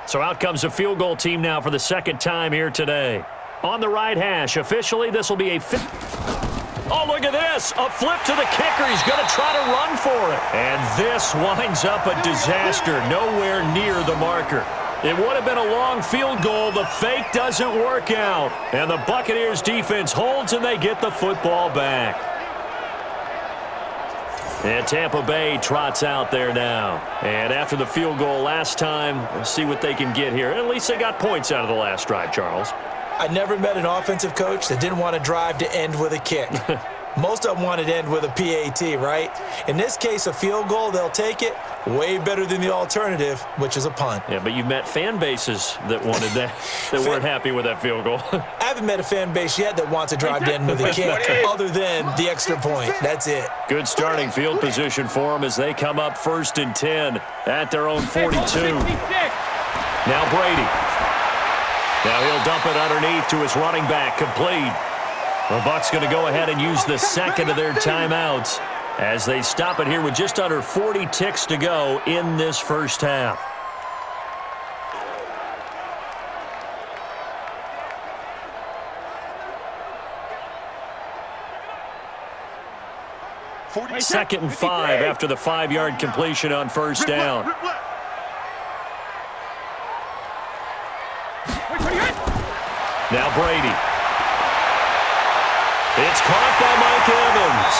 So out comes a field goal team now for the second time here today. On the right hash, officially this will be a Oh, look at this. A flip to the kicker. He's going to try to run for it. And this winds up a disaster. Nowhere near the marker. It would have been a long field goal. The fake doesn't work out. And the Buccaneers defense holds and they get the football back. And Tampa Bay trots out there now. And after the field goal last time, let's see what they can get here. At least they got points out of the last drive, Charles. I never met an offensive coach that didn't want to drive to end with a kick. Most of them wanted to end with a PAT, right? In this case, a field goal, they'll take it. Way better than the alternative, which is a punt. Yeah, but you've met fan bases that wanted that, that weren't happy with that field goal. I haven't met a fan base yet that wants to drive to end with a kick other than the extra point. That's it. Good starting field position for them as they come up 1st and 10 at their own 42. Now Brady. Now he'll dump it underneath to his running back, complete. The Bucs going to go ahead and use the second of their timeouts as they stop it here with just under 40 ticks to go in this first half. Second and 5 after the 5-yard completion on first down. Now Brady. It's caught by Mike Evans.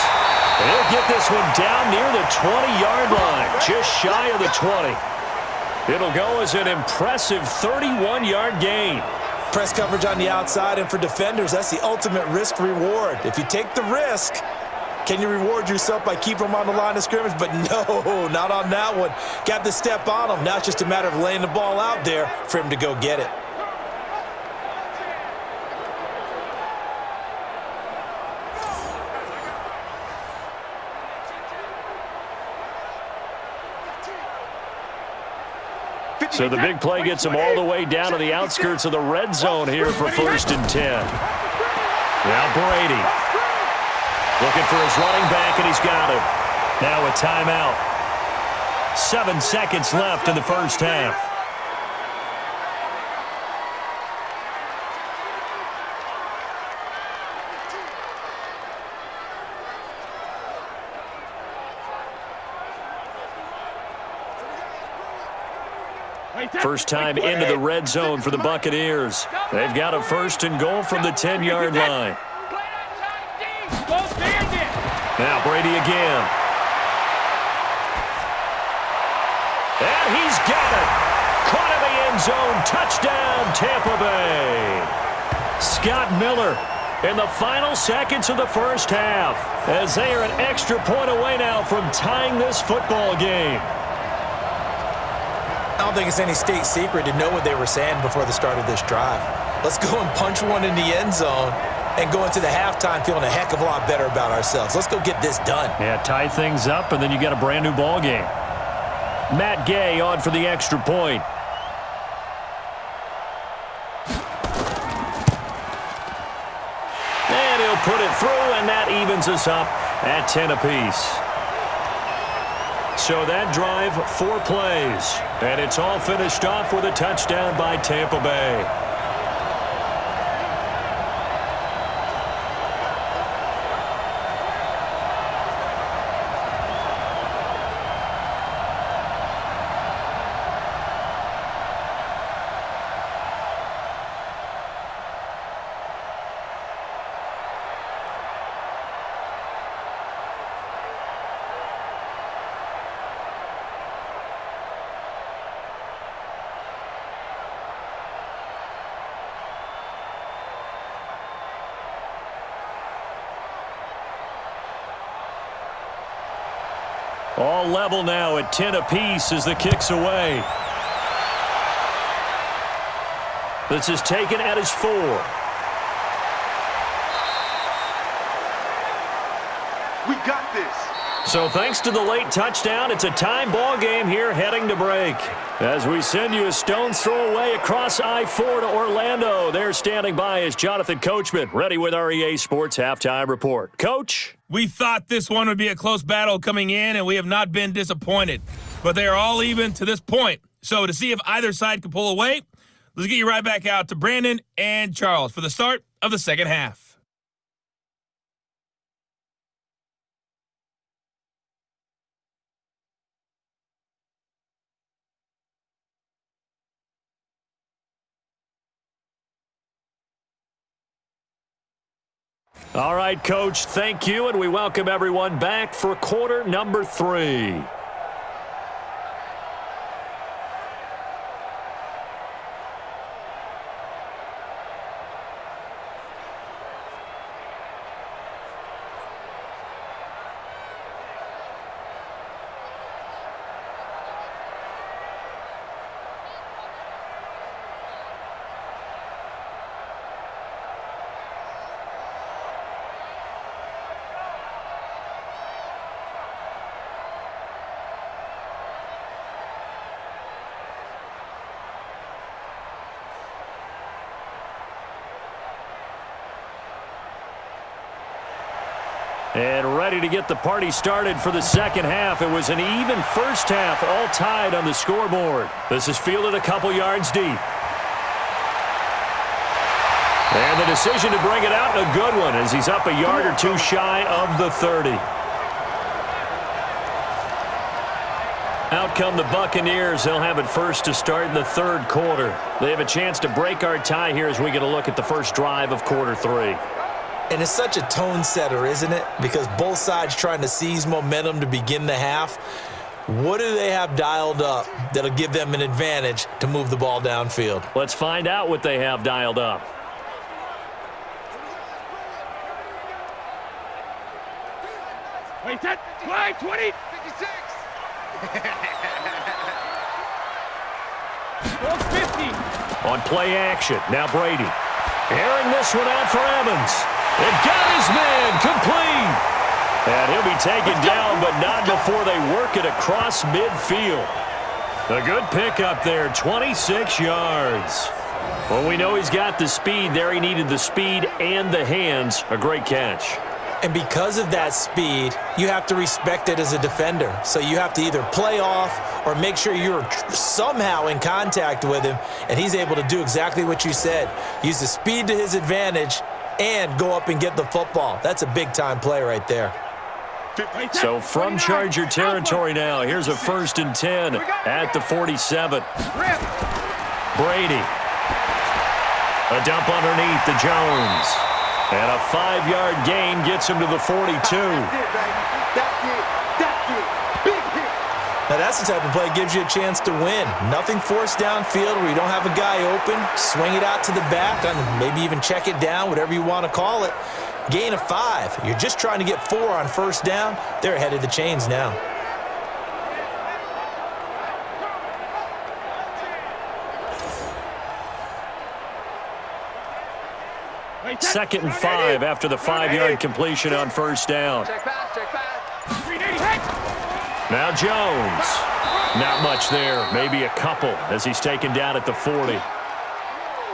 He'll get this one down near the 20-yard line, just shy of the 20. It'll go as an impressive 31-yard gain. Press coverage on the outside, and for defenders, that's the ultimate risk-reward. If you take the risk, can you reward yourself by keeping them on the line of scrimmage? But no, not on that one. Got to step on them. Now it's just a matter of laying the ball out there for him to go get it. So the big play gets him all the way down to the outskirts of the red zone here for 1st and 10. Now Brady looking for his running back, and he's got him. Now a timeout. 7 seconds left in the first half. First time into the red zone for the Buccaneers. They've got a 1st and goal from the 10-yard line. Now Brady again. And he's got it. Caught in the end zone. Touchdown, Tampa Bay. Scott Miller in the final seconds of the first half as they are an extra point away now from tying this football game. I don't think it's any state secret to know what they were saying before the start of this drive. Let's go and punch one in the end zone and go into the halftime feeling a heck of a lot better about ourselves. Let's go get this done. Yeah, tie things up, and then you got a brand-new ball game. Matt Gay on for the extra point. And he'll put it through, and that evens us up at 10 apiece. So that drive, 4 plays, and it's all finished off with a touchdown by Tampa Bay. All level now at 10 apiece as the kick's away. This is taken at his 4. So thanks to the late touchdown, it's a time ball game here heading to break. As we send you a stone's throw away across I-4 to Orlando. They're standing by as Jonathan Coachman, ready with our EA Sports Halftime Report. Coach? We thought this one would be a close battle coming in, and we have not been disappointed. But they are all even to this point. So to see if either side can pull away, let's get you right back out to Brandon and Charles for the start of the second half. All right, Coach, thank you, and we welcome everyone back for quarter number 3. And ready to get the party started for the second half. It was an even first half, all tied on the scoreboard. This is fielded a couple yards deep. And the decision to bring it out, a good one, as he's up a yard or two shy of the 30. Out come the Buccaneers. They'll have it first to start in the third quarter. They have a chance to break our tie here as we get a look at the first drive of quarter 3. And it's such a tone setter, isn't it? Because both sides trying to seize momentum to begin the half. What do they have dialed up that'll give them an advantage to move the ball downfield? Let's find out what they have dialed up. Wait, that play, 20. 56. 50. On play action, now Brady. Airing this one out for Evans. It got his man complete. And he'll be taken down, but not before they work it across midfield. A good pickup there, 26 yards. Well, we know he's got the speed there. He needed the speed and the hands. A great catch. And because of that speed, you have to respect it as a defender. So you have to either play off or make sure you're somehow in contact with him, and he's able to do exactly what you said. Use the speed to his advantage and go up and get the football. That's a big-time play right there. So from Charger territory now, here's a 1st and 10 at the 47. Brady. A dump underneath to Jones. And a 5-yard gain gets him to the 42. Now that's the type of play that gives you a chance to win. Nothing forced downfield where you don't have a guy open. Swing it out to the back, and maybe even check it down, whatever you want to call it. Gain of 5. You're just trying to get 4 on first down. They're ahead of the chains now. Second and 5 after the 5-yard completion on first down. Check pass, check pass. Now Jones. Not much there. Maybe a couple as he's taken down at the 40.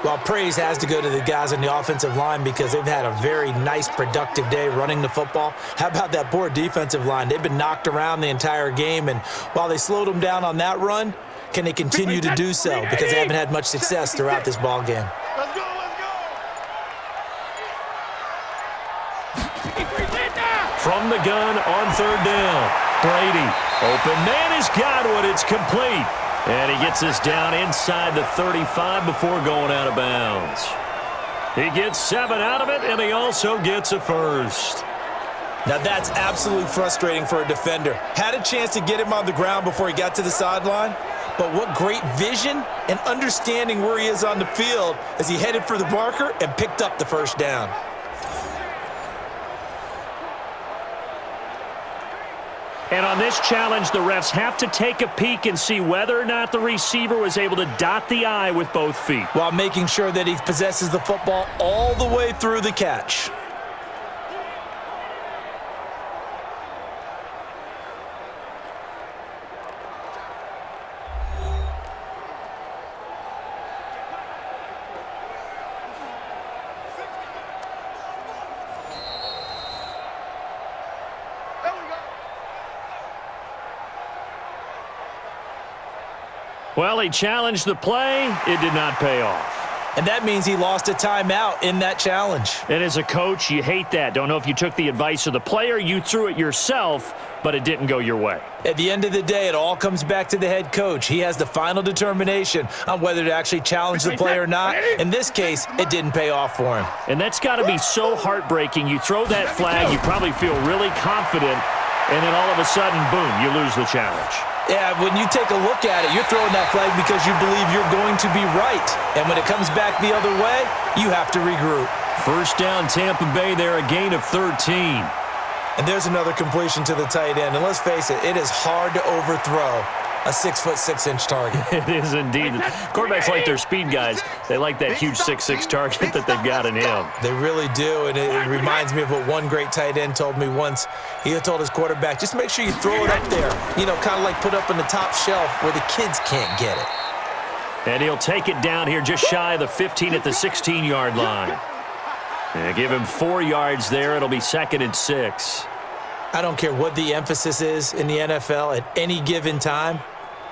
Well, praise has to go to the guys on the offensive line because they've had a very nice, productive day running the football. How about that poor defensive line? They've been knocked around the entire game, and while they slowed them down on that run, can they continue to do so? Because they haven't had much success throughout this ball game. Let's go, let's go. From the gun on third down. Brady. Open man has got one. It's complete. And he gets us down inside the 35 before going out of bounds. He gets 7 out of it, and he also gets a first. Now that's absolutely frustrating for a defender. Had a chance to get him on the ground before he got to the sideline, but what great vision and understanding where he is on the field as he headed for the marker and picked up the first down. And on this challenge, the refs have to take a peek and see whether or not the receiver was able to dot the I with both feet, while making sure that he possesses the football all the way through the catch. Well, he challenged the play. It did not pay off. And that means he lost a timeout in that challenge. And as a coach, you hate that. Don't know if you took the advice of the player, you threw it yourself, but it didn't go your way. At the end of the day, it all comes back to the head coach. He has the final determination on whether to actually challenge the play or not. In this case, it didn't pay off for him. And that's got to be so heartbreaking. You throw that flag, you probably feel really confident, and then all of a sudden, boom, you lose the challenge. Yeah, when you take a look at it, you're throwing that flag because you believe you're going to be right. And when it comes back the other way, you have to regroup. First down, Tampa Bay there, a gain of 13. And there's another completion to the tight end. And let's face it, it is hard to overthrow a 6'6" target. It is indeed. Quarterbacks like their speed guys. They like that huge 6'6" target that they've got in him. They really do, and it reminds me of what one great tight end told me once. He had told his quarterback, just make sure you throw it up there. You know, kind of like put up on the top shelf where the kids can't get it. And he'll take it down here just shy of the 15 at the 16-yard line. And give him 4 yards there. It'll be 2nd and 6. I don't care what the emphasis is in the NFL at any given time.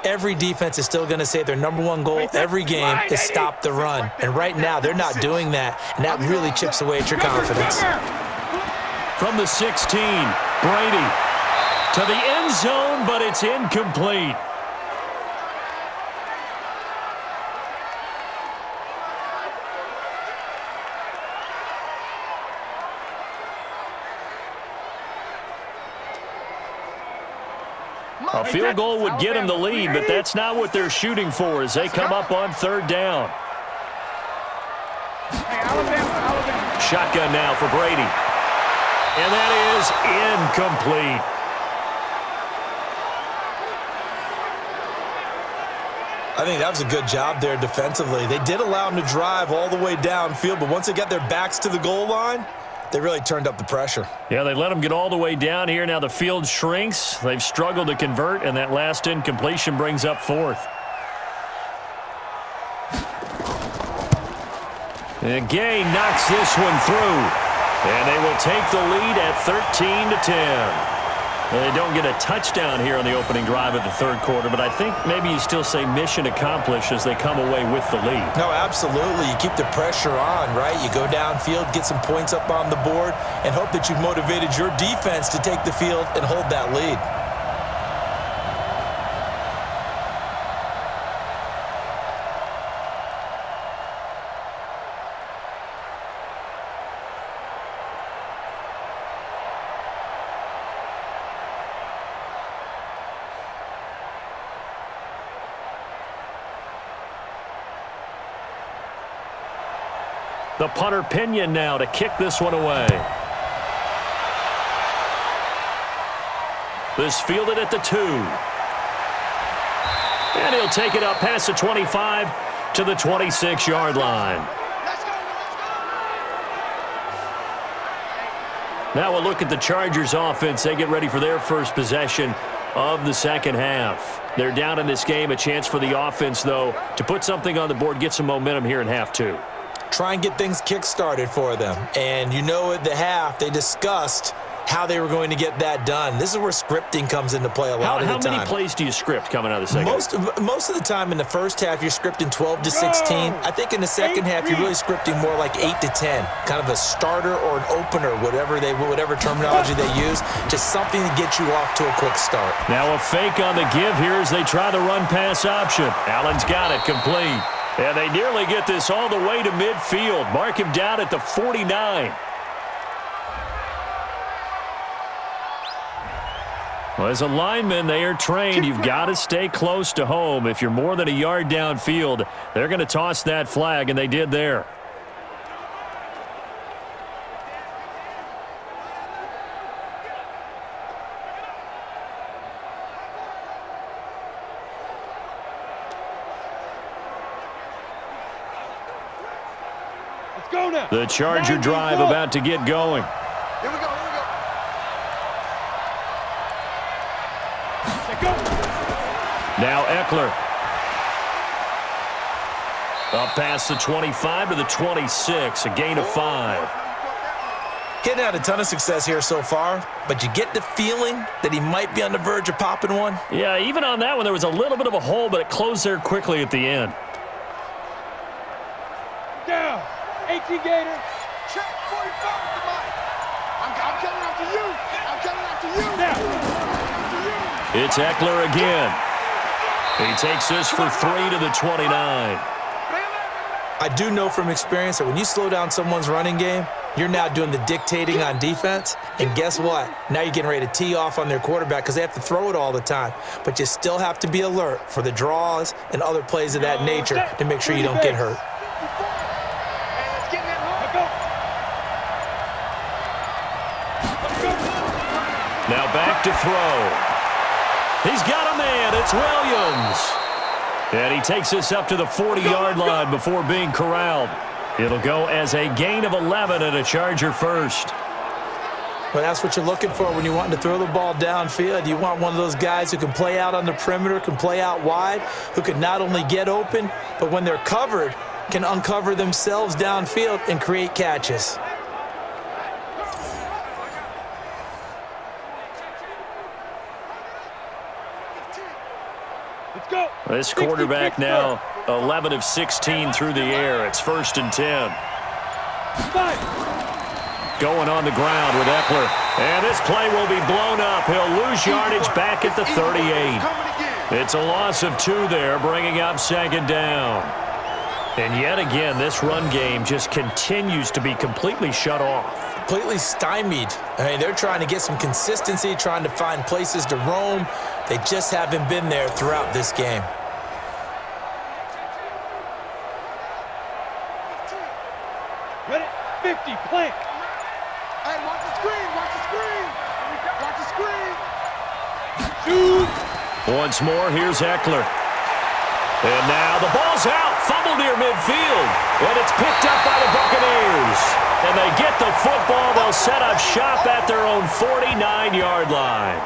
Every defense is still going to say their #1 goal every game is stop the run. And right now, they're not doing that, and that really chips away at your confidence. From the 16, Brady to the end zone, but it's incomplete. A field goal would get them the lead, but that's not what they're shooting for as they come up on 3rd down. Shotgun now for Brady. And that is incomplete. I think that was a good job there defensively. They did allow them to drive all the way downfield, but once they got their backs to the goal line, they really turned up the pressure. Yeah, they let them get all the way down here. Now the field shrinks. They've struggled to convert, and that last incompletion brings up 4th. And Gay knocks this one through. And they will take the lead at 13-10. They don't get a touchdown here on the opening drive of the 3rd quarter, but I think maybe you still say mission accomplished as they come away with the lead. No, absolutely. You keep the pressure on, right? You go downfield, get some points up on the board, and hope that you've motivated your defense to take the field and hold that lead. The punter Pinion now to kick this one away. This fielded at the 2. And he'll take it up past the 25 to the 26-yard line. Now we'll look at the Chargers offense. They get ready for their first possession of the second half. They're down in this game. A chance for the offense, though, to put something on the board, get some momentum here in half 2. Try and get things kick-started for them. And you know at the half, they discussed how they were going to get that done. This is where scripting comes into play a lot of the time. How many plays do you script coming out of the second half? Most of the time in the first half, you're scripting 12 to 16. I think in the second half, you're really scripting more like 8 to 10. Kind of a starter or an opener, whatever terminology they use. Just something to get you off to a quick start. Now a fake on the give here as they try the run-pass option. Allen's got it complete. And they nearly get this all the way to midfield. Mark him down at the 49. Well, as a lineman, they are trained. You've got to stay close to home. If you're more than a yard downfield, they're going to toss that flag, and they did there. The Charger drive about to get going. Here we go. Now Eckler. Up past the 25 to the 26, a gain of 5. He hadn't had a ton of success here so far, but you get the feeling that he might be on the verge of popping one. Yeah, even on that one, there was a little bit of a hole, but it closed there quickly at the end. Down. 18 Gator. Check 45 to Mike. I'm coming after you. I'm coming after you. Now. It's Eckler again. He takes this for 3 to the 29. I do know from experience that when you slow down someone's running game, you're now doing the dictating on defense. And guess what? Now you're getting ready to tee off on their quarterback because they have to throw it all the time. But you still have to be alert for the draws and other plays of that nature to make sure you don't get hurt. Now back to throw. He's got a man. It's Williams. And he takes this up to the 40-yard line before being corralled. It'll go as a gain of 11 and a Charger first. Well, that's what you're looking for when you're wanting to throw the ball downfield. You want one of those guys who can play out on the perimeter, can play out wide, who can not only get open, but when they're covered, can uncover themselves downfield and create catches. This quarterback now 11 of 16 through the air. It's 1st and 10. Going on the ground with Eckler. And this play will be blown up. He'll lose yardage back at the 38. It's a loss of 2 there, bringing up 2nd down. And yet again, this run game just continues to be completely shut off. Completely stymied. I mean, they're trying to get some consistency, trying to find places to roam. They just haven't been there throughout this game. Ready? 50, plank. Hey, watch the screen, watch the screen. Watch the screen. Shoot. Once more, here's Eckler. And now the ball's out. Fumble near midfield. And it's picked up by the Buccaneers. And they get the football. They'll set up shop at their own 49-yard line.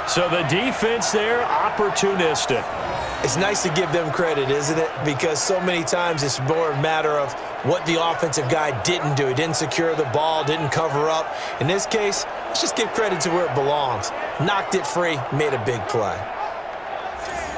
So the defense there, opportunistic. It's nice to give them credit, isn't it? Because so many times it's more a matter of what the offensive guy didn't do. He didn't secure the ball, didn't cover up. In this case, let's just give credit to where it belongs. Knocked it free, made a big play.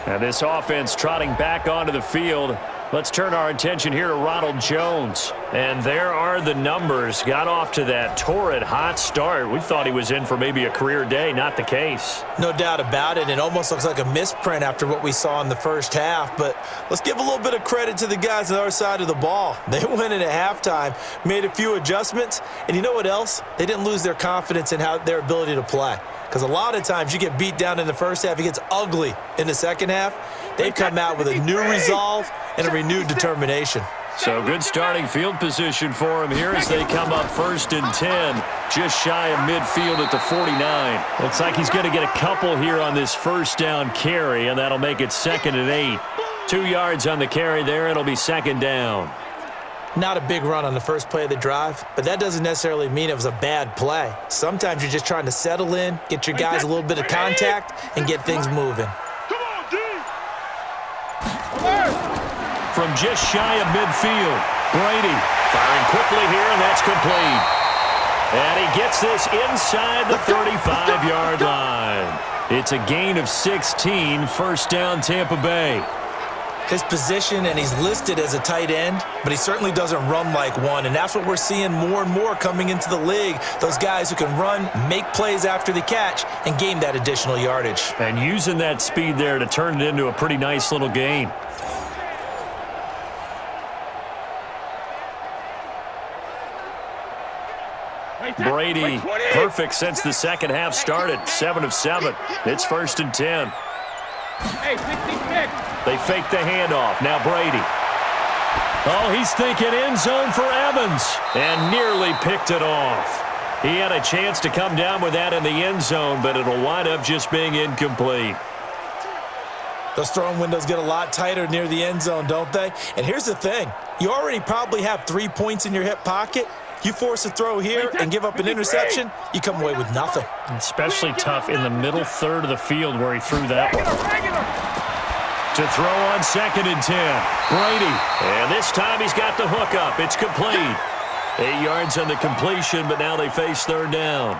And this offense trotting back onto the field. Let's turn our attention here to Ronald Jones. And there are the numbers. Got off to that torrid hot start. We thought he was in for maybe a career day. Not the case. No doubt about it. It almost looks like a misprint after what we saw in the first half. But let's give a little bit of credit to the guys on the other side of the ball. They went in at halftime, made a few adjustments. And you know what else? They didn't lose their confidence in their ability to play. Because a lot of times you get beat down in the first half. It gets ugly in the second half. They've come out with a new resolve and a renewed determination. So good starting field position for him here as they come up 1st and 10, just shy of midfield at the 49. Looks like he's going to get a couple here on this 1st down carry, and that'll make it 2nd and 8. 2 yards on the carry there. It'll be 2nd down. Not a big run on the first play of the drive, but that doesn't necessarily mean it was a bad play. Sometimes you're just trying to settle in, get your guys a little bit of contact, and get things moving. From just shy of midfield, Brady firing quickly here, and that's complete. And he gets this inside the 35-yard line. It's a gain of 16, 1st down Tampa Bay. His position, and he's listed as a tight end, but he certainly doesn't run like one, and that's what we're seeing more and more coming into the league. Those guys who can run, make plays after the catch, and gain that additional yardage. And using that speed there to turn it into a pretty nice little gain. Brady, perfect since the second half started. 7 of 7. It's 1st and 10. Hey, 66. They fake the handoff. Now Brady. Oh, he's thinking end zone for Evans. And nearly picked it off. He had a chance to come down with that in the end zone, but it'll wind up just being incomplete. Those throwing windows get a lot tighter near the end zone, don't they? And here's the thing. You already probably have 3 points in your hip pocket. You force a throw here and give up an interception, you come away with nothing. Especially tough in the middle third of the field where he threw that one. To throw on 2nd and 10. Brady. And this time he's got the hook up. It's complete. 8 yards on the completion, but now they face third down.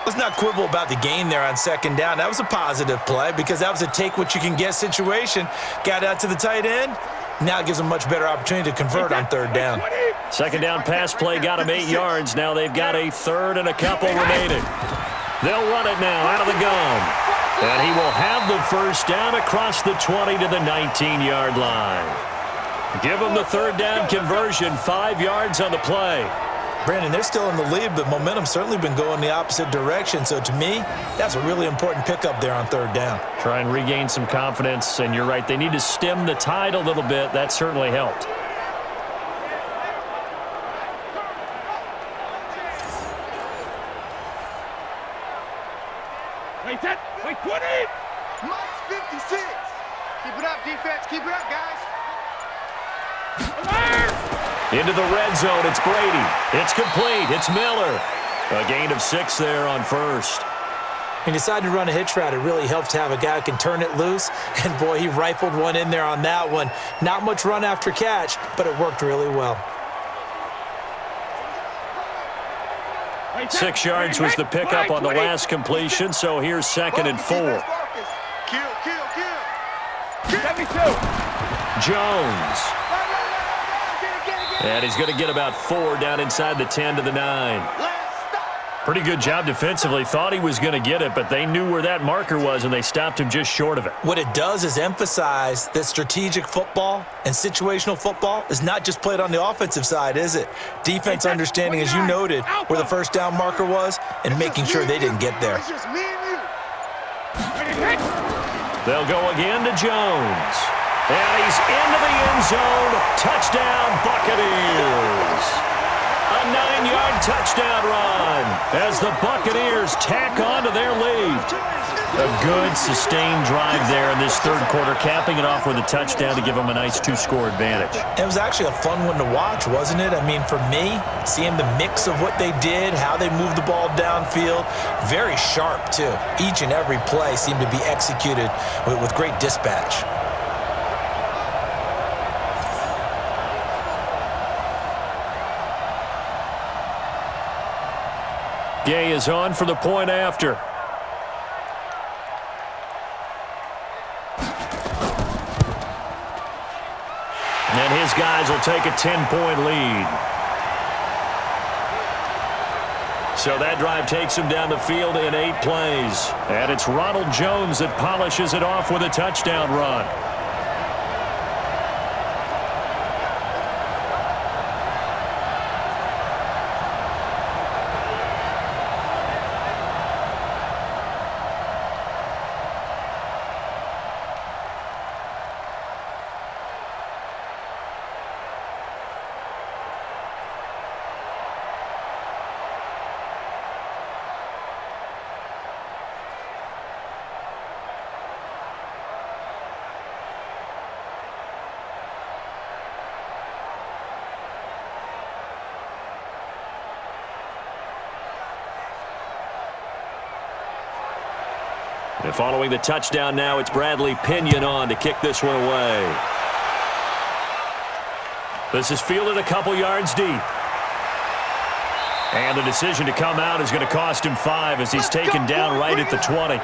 Let's not quibble about the gain there on second down. That was a positive play because that was a take-what-you-can-get situation. Got out to the tight end. Now it gives them a much better opportunity to convert on third down. Second down pass play got them 8 yards. Now they've got a third and a couple remaining. They'll run it now out of the gun. And he will have the first down across the 20 to the 19-yard line. Give them the third down conversion, 5 yards on the play. Brandon, they're still in the lead, but momentum's certainly been going the opposite direction. So to me, that's a really important pickup there on third down. Try and regain some confidence, and you're right. They need to stem the tide a little bit. That certainly helped. Wait, 10, wait, 20! Mike's 56. Keep it up, defense. Keep it up, guys. Into the red zone, it's Brady. It's complete, it's Miller. A gain of 6 there on first. He decided to run a hitch route. It really helps to have a guy who can turn it loose. And, boy, he rifled one in there on that one. Not much run after catch, but it worked really well. 6 yards was the pickup on the last completion, so here's 2nd and 4. Kill. 72. Jones. And he's going to get about 4 down inside the 10 to the 9. Pretty good job defensively. Thought he was going to get it, but they knew where that marker was, and they stopped him just short of it. What it does is emphasize that strategic football and situational football is not just played on the offensive side, is it? Defense understanding, as you noted, where the first down marker was and making sure they didn't get there. It's just me and you. They'll go again to Jones. And he's into the end zone. Touchdown, Buccaneers. A 9-yard touchdown run as the Buccaneers tack on to their lead. A good, sustained drive there in this third quarter, capping it off with a touchdown to give them a nice 2-score advantage. It was actually a fun one to watch, wasn't it? I mean, for me, seeing the mix of what they did, how they moved the ball downfield, very sharp, too. Each and every play seemed to be executed with great dispatch. Gay is on for the point after. And his guys will take a 10-point lead. So that drive takes him down the field in 8 plays. And it's Ronald Jones that polishes it off with a touchdown run. And following the touchdown now, it's Bradley Pinion on to kick this one away. This is fielded a couple yards deep. And the decision to come out is going to cost him 5 as he's taken down right at the 20.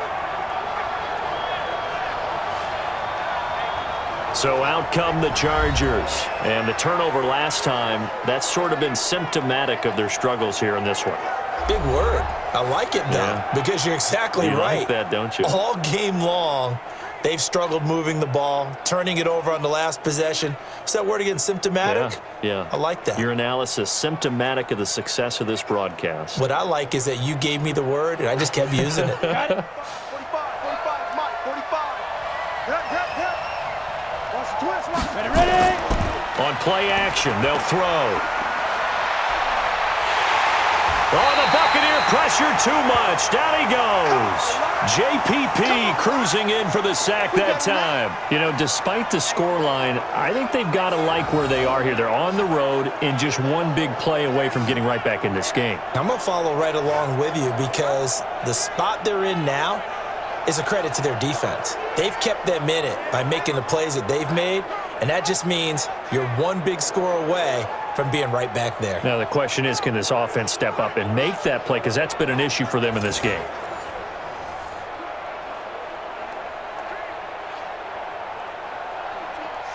So out come the Chargers. And the turnover last time, that's sort of been symptomatic of their struggles here in this one. Big word. I like it, though, because you're exactly right. You like that, don't you? All game long, they've struggled moving the ball, turning it over on the last possession. Is that word again, symptomatic? Yeah. I like that. Your analysis, symptomatic of the success of this broadcast. What I like is that you gave me the word, and I just kept using it. 45, Mike, 45. Hit. Watch the twist, watch. Ready? On play action, they'll throw. Oh, the Buccaneer pressure too much. Down he goes. JPP cruising in for the sack that time. You know, despite the scoreline, I think they've got to like where they are here. They're on the road and just one big play away from getting right back in this game. I'm going to follow right along with you because the spot they're in now is a credit to their defense. They've kept them in it by making the plays that they've made, and that just means you're one big score away from being right back there. Now the question is, can this offense step up and make that play? Because that's been an issue for them in this game.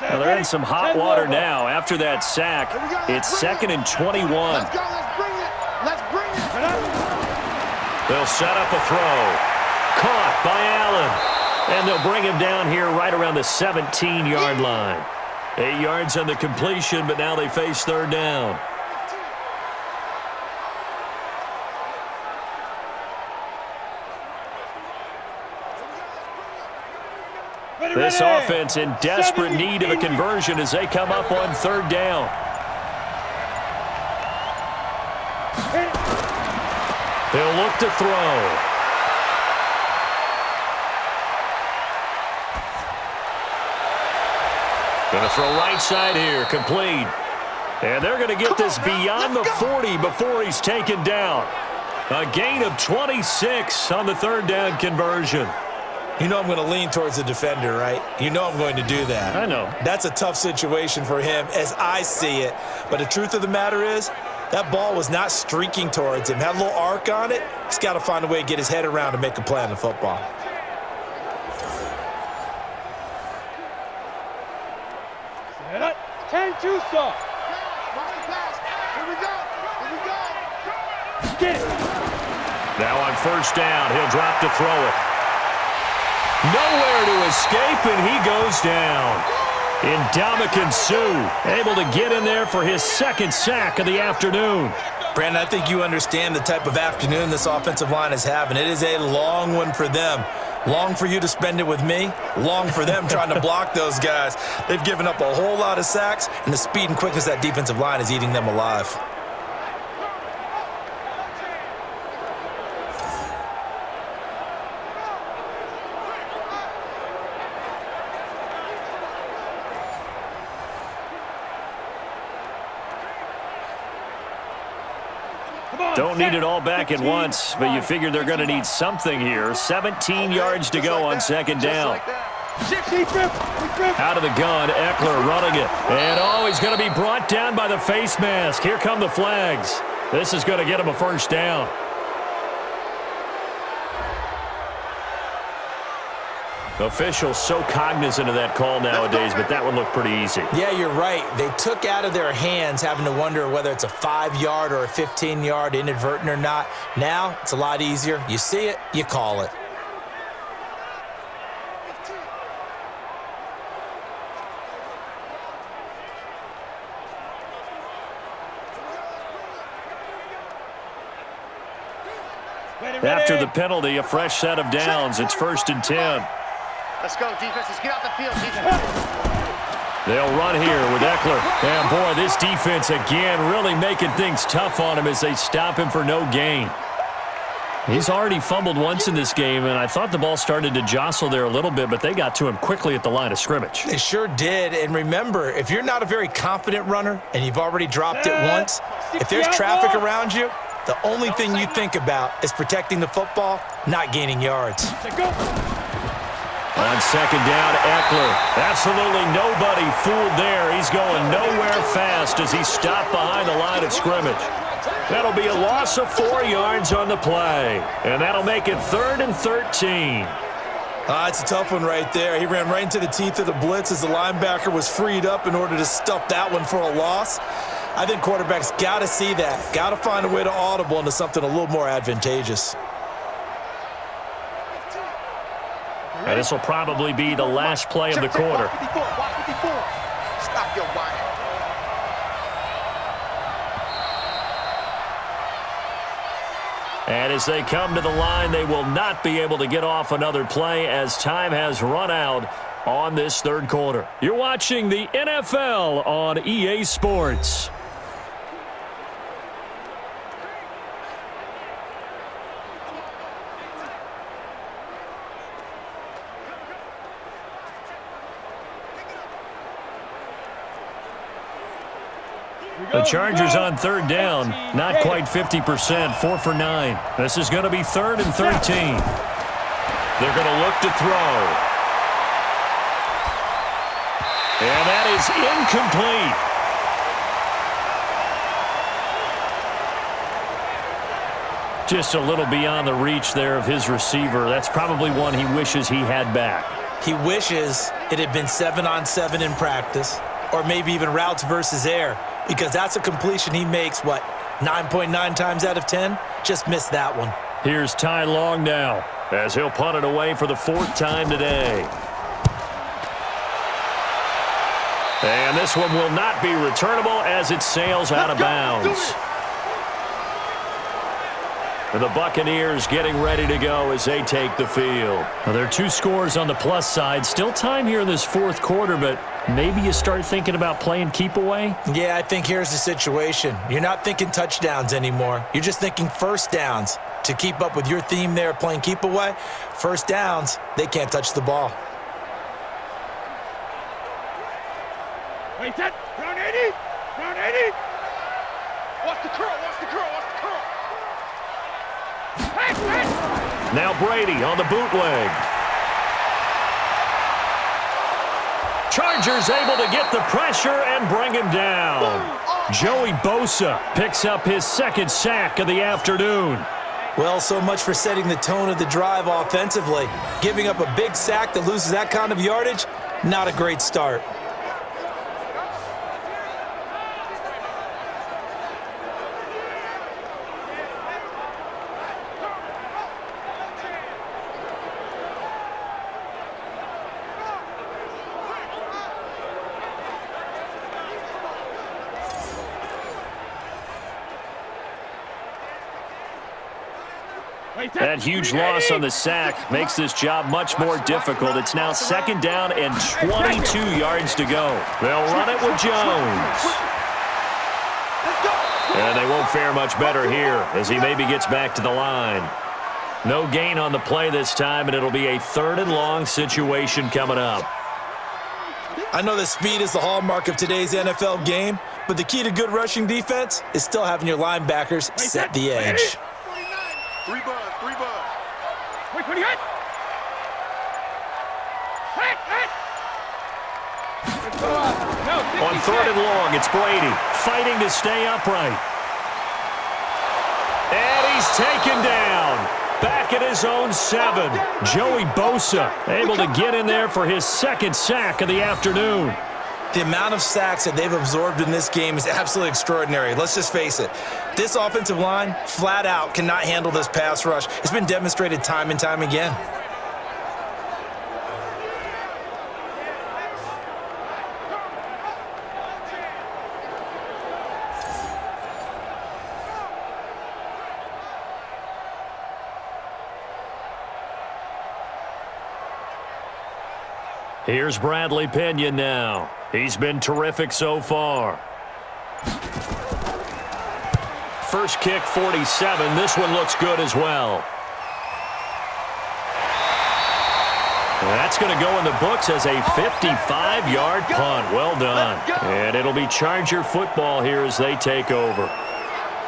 Now they're in some hot water now. After that sack, it's 2nd and 21. Let's go. Let's bring it. Let's bring it. They'll set up a throw. Caught by Allen. And they'll bring him down here right around the 17-yard line. 8 yards on the completion, but now they face 3rd down. This offense in desperate need of a conversion as they come up on 3rd down. They'll look to throw. Going to throw right side here, complete. And they're going to get this beyond the 40 before he's taken down. A gain of 26 on the 3rd down conversion. You know I'm going to lean towards the defender, right? You know I'm going to do that. I know. That's a tough situation for him as I see it. But the truth of the matter is, that ball was not streaking towards him. Had a little arc on it. He's got to find a way to get his head around and make a play on the football. Set up. 10-2 soft. Here we go. Here we go. Get it. Now on 1st down, he'll drop to throw it. Nowhere to escape, and he goes down. Ndamukong Suh able to get in there for his 2nd sack of the afternoon. Brandon, I think you understand the type of afternoon this offensive line is having. It is a long one for them. Long for you to spend it with me. Long for them trying to block those guys. They've given up a whole lot of sacks, and the speed and quickness of that defensive line is eating them alive. Don't need it all back at once, but you figure they're going to need something here. 17 yards to go on 2nd down. Out of the gun, Eckler running it. And, he's going to be brought down by the face mask. Here come the flags. This is going to get him a 1st down. Officials so cognizant of that call nowadays, but that would look pretty easy. Yeah, you're right. They took out of their hands having to wonder whether it's a 5-yard or a 15-yard, inadvertent or not. Now, it's a lot easier. You see it, you call it. After the penalty, a fresh set of downs. It's 1st and 10. Let's go, defense. Let's get out the field, defense. They'll run here with Eckler. And, boy, this defense again really making things tough on him as they stop him for no gain. He's already fumbled once in this game, and I thought the ball started to jostle there a little bit, but they got to him quickly at the line of scrimmage. They sure did. And remember, if you're not a very confident runner and you've already dropped it once, if there's traffic around you, the only thing you think about is protecting the football, not gaining yards. On 2nd down, Eckler. Absolutely nobody fooled there. He's going nowhere fast as he's stopped behind the line of scrimmage. That'll be a loss of 4 yards on the play. And that'll make it 3rd and 13. It's a tough one right there. He ran right into the teeth of the blitz as the linebacker was freed up in order to stuff that one for a loss. I think quarterbacks got to see that. Got to find a way to audible into something a little more advantageous. And this will probably be the last play of the quarter. Stop your whining. And as they come to the line, they will not be able to get off another play as time has run out on this 3rd quarter. You're watching the NFL on EA Sports. The Chargers on 3rd down, not quite 50%, 4 for 9. This is going to be 3rd and 13. They're going to look to throw. And that is incomplete. Just a little beyond the reach there of his receiver. That's probably one he wishes he had back. He wishes it had been 7-on-7 in practice, or maybe even routes versus air, because that's a completion he makes, 9.9 times out of 10? Just missed that one. Here's Ty Long now, as he'll punt it away for the 4th time today. And this one will not be returnable as it sails out of bounds. And the Buccaneers getting ready to go as they take the field. Now, there are 2 scores on the plus side. Still time here in this 4th quarter, but maybe you start thinking about playing keep away? Yeah, I think here's the situation. You're not thinking touchdowns anymore. You're just thinking first downs. To keep up with your theme there, playing keep away, first downs, they can't touch the ball. Wait, that. Round 80. Round 80. Watch the curl. Watch the curl. Watch the curl. Now Brady on the bootleg. Chargers able to get the pressure and bring him down. Joey Bosa picks up his 2nd sack of the afternoon. Well, so much for setting the tone of the drive offensively. Giving up a big sack that loses that kind of yardage, not a great start. That huge loss on the sack makes this job much more difficult. It's now 2nd down and 22 yards to go. They'll run it with Jones. And they won't fare much better here as he maybe gets back to the line. No gain on the play this time, and it'll be a 3rd and long situation coming up. I know that speed is the hallmark of today's NFL game, but the key to good rushing defense is still having your linebackers set the edge. 3 bud. Wait, what do you got? On 3rd and long, it's Brady fighting to stay upright. And he's taken down. Back at his own 7. Joey Bosa able to get in there for his 2nd sack of the afternoon. The amount of sacks that they've absorbed in this game is absolutely extraordinary. Let's just face it. This offensive line, flat out, cannot handle this pass rush. It's been demonstrated time and time again. Here's Bradley Pinion now. He's been terrific so far. First kick, 47. This one looks good as well. That's going to go in the books as a 55-yard punt. Well done. And it'll be Charger football here as they take over.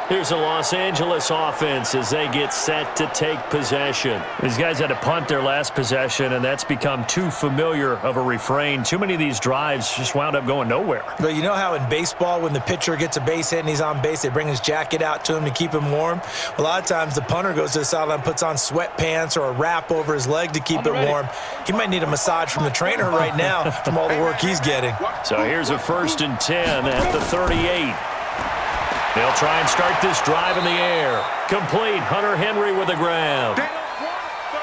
Here's the Los Angeles offense as they get set to take possession. These guys had to punt their last possession, and that's become too familiar of a refrain. Too many of these drives just wound up going nowhere. But you know how in baseball, when the pitcher gets a base hit and he's on base, they bring his jacket out to him to keep him warm? A lot of times the punter goes to the sideline, puts on sweatpants or a wrap over his leg to keep it warm. He might need a massage from the trainer right now from all the work he's getting. So here's a 1st and 10 at the 38. They'll try and start this drive in the air. Complete. Hunter Henry with a grab.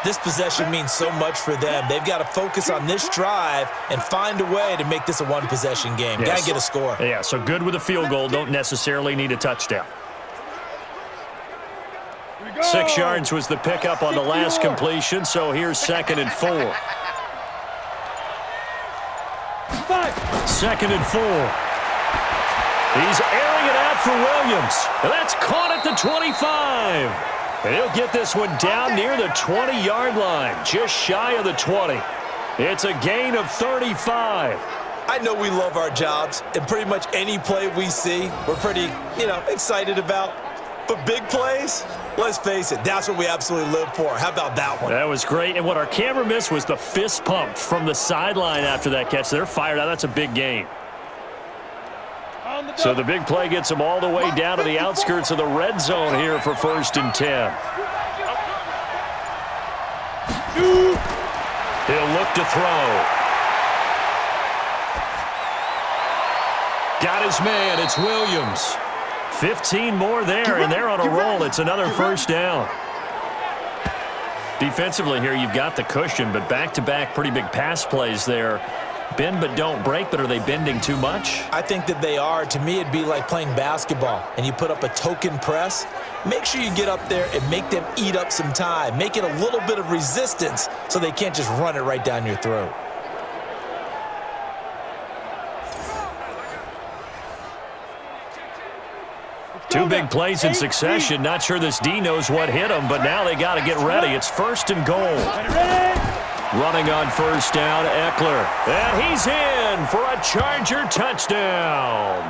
This possession means so much for them. They've got to focus on this drive and find a way to make this a one-possession game. Yes. Got to get a score. Yeah, so good with a field goal. Don't necessarily need a touchdown. 6 yards was the pickup on the last completion, so here's 2nd and 4. 2nd and 4. He's airing it out for Williams. And that's caught at the 25. And he'll get this one down near the 20-yard line, just shy of the 20. It's a gain of 35. I know we love our jobs, and pretty much any play we see, we're pretty, excited about. But big plays, let's face it, that's what we absolutely live for. How about that one? That was great. And what our camera missed was the fist pump from the sideline after that catch. They're fired out. That's a big game. So the big play gets them all the way down to the outskirts of the red zone here for 1st and 10. He'll look to throw. Got his man. It's Williams. 15 more there, and they're on a roll. It's another 1st down. Defensively here, you've got the cushion, but back-to-back pretty big pass plays there. Bend but don't break, but are they bending too much? I think that they are. To me, it'd be like playing basketball, and you put up a token press. Make sure you get up there and make them eat up some time. Make it a little bit of resistance so they can't just run it right down your throat. Two big plays in succession. Not sure this D knows what hit him, but now they got to get ready. It's 1st and goal. Running on 1st down, Eckler. And he's in for a Charger touchdown.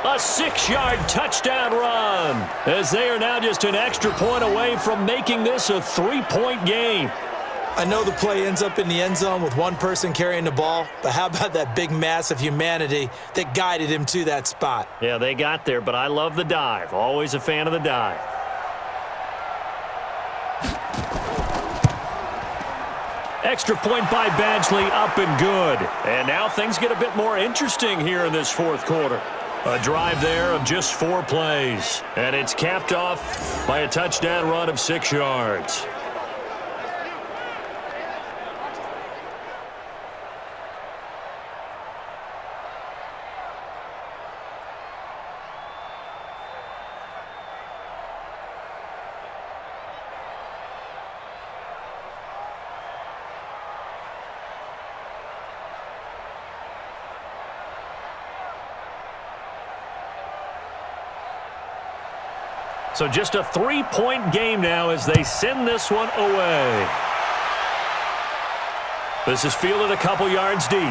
A 6-yard touchdown run, as they are now just an extra point away from making this a 3-point game. I know the play ends up in the end zone with one person carrying the ball, but how about that big mass of humanity that guided him to that spot? Yeah, they got there, but I love the dive. Always a fan of the dive. Extra point by Badgley, up and good. And now things get a bit more interesting here in this 4th quarter. A drive there of just 4 plays. And it's capped off by a touchdown run of 6 yards. So just a 3-point game now as they send this one away. This is fielded a couple yards deep.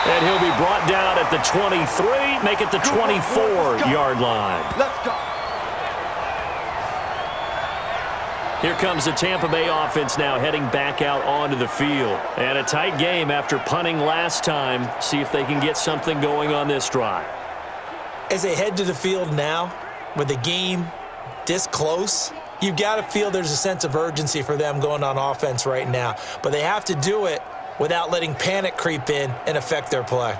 And he'll be brought down at the 23, make it the 24-yard line. Let's go. Here comes the Tampa Bay offense now heading back out onto the field. And a tight game after punting last time. See if they can get something going on this drive. As they head to the field now, with the game this close, you've got to feel there's a sense of urgency for them going on offense right now. But they have to do it without letting panic creep in and affect their play.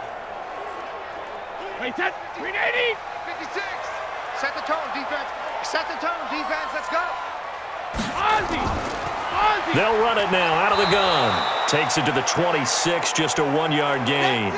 Wait, set, 380. 56. Set the tone, defense. Set the tone, defense. Let's go. Ozzy. They'll run it now out of the gun. Takes it to the 26, just a 1-yard gain.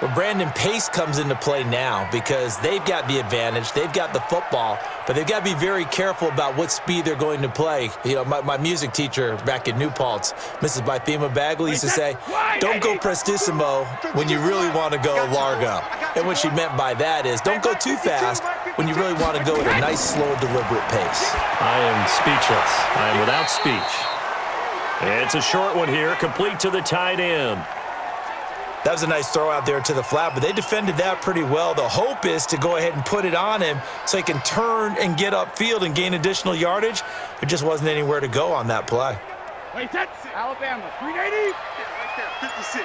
Well, Brandon, pace comes into play now because they've got the advantage. They've got the football, but they've got to be very careful about what speed they're going to play. You know, my music teacher back in New Paltz, Mrs. Bythema Bagley, used to say, don't go prestissimo when you really want to go largo. And what she meant by that is don't go too fast when you really want to go at a nice, slow, deliberate pace. I am speechless. I am without speech. It's a short one here, complete to the tight end. That was a nice throw out there to the flat, but they defended that pretty well. The hope is to go ahead and put it on him so he can turn and get upfield and gain additional yardage. There just wasn't anywhere to go on that play. Wait, that's Alabama. 380. Right there, 56.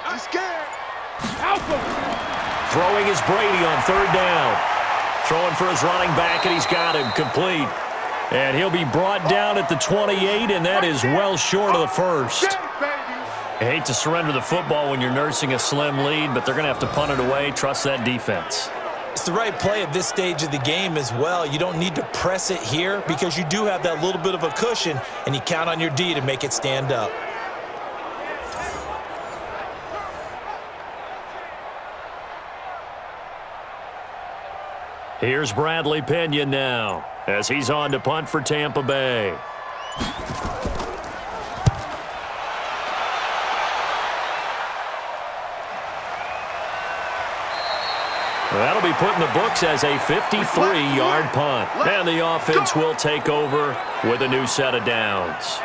I'm scared. Alpha. Throwing is Brady on 3rd down. Throwing for his running back, and he's got him complete. And he'll be brought down at the 28, and that is well short of the first. I hate to surrender the football when you're nursing a slim lead, but they're going to have to punt it away. Trust that defense. It's the right play at this stage of the game as well. You don't need to press it here because you do have that little bit of a cushion, and you count on your D to make it stand up. Here's Bradley Pinion now as he's on to punt for Tampa Bay. That'll be put in the books as a 53-yard punt. And the offense will take over with a new set of downs.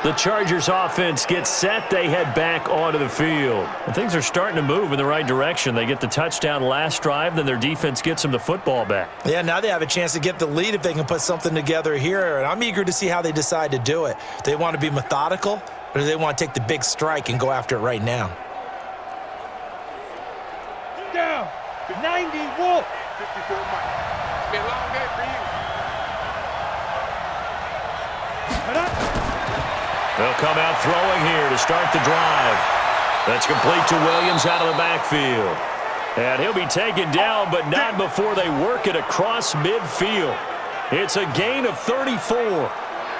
The Chargers offense gets set. They head back onto the field. And things are starting to move in the right direction. They get the touchdown last drive, then their defense gets them the football back. Yeah, now they have a chance to get the lead if they can put something together here. And I'm eager to see how they decide to do it. Do they want to be methodical, or do they want to take the big strike and go after it right now? 90 Wolf. 54 Mike. It's been a long day for you. They'll come out throwing here to start the drive. That's complete to Williams out of the backfield. And he'll be taken down, but not before they work it across midfield. It's a gain of 34.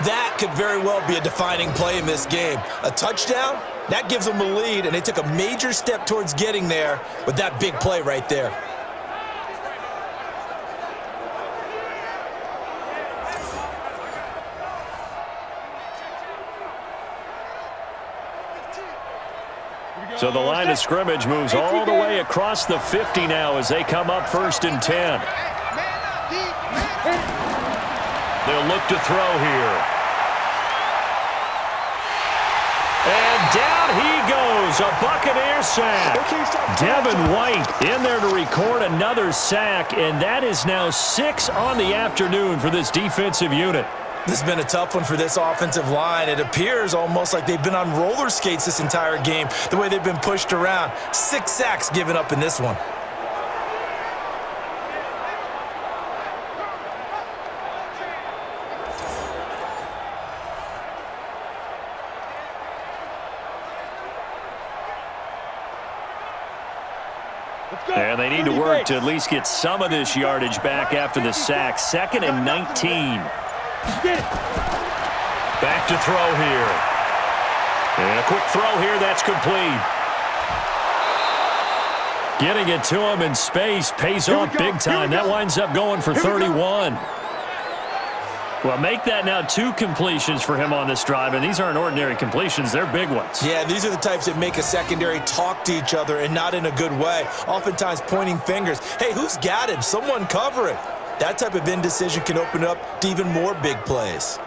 That could very well be a defining play in this game. A touchdown, that gives them a lead, and they took a major step towards getting there with that big play right there. So the line of scrimmage moves all the way across the 50 now as they come up 1st and 10. They'll look to throw here. And down he goes, a Buccaneer sack. Devin White in there to record another sack, and that is now 6 on the afternoon for this defensive unit. This has been a tough one for this offensive line. It appears almost like they've been on roller skates this entire game, the way they've been pushed around. 6 sacks given up in this one. And they need to work to at least get some of this yardage back after the sack. 2nd and 19. Back to throw here. And a quick throw here, that's complete. Getting it to him in space pays off big time. That winds up going for 31. Well, make that now 2 completions for him on this drive, and these aren't ordinary completions. They're big ones. Yeah, these are the types that make a secondary talk to each other and not in a good way. Oftentimes pointing fingers. Hey, who's got him? Someone cover it. That type of indecision can open up to even more big plays.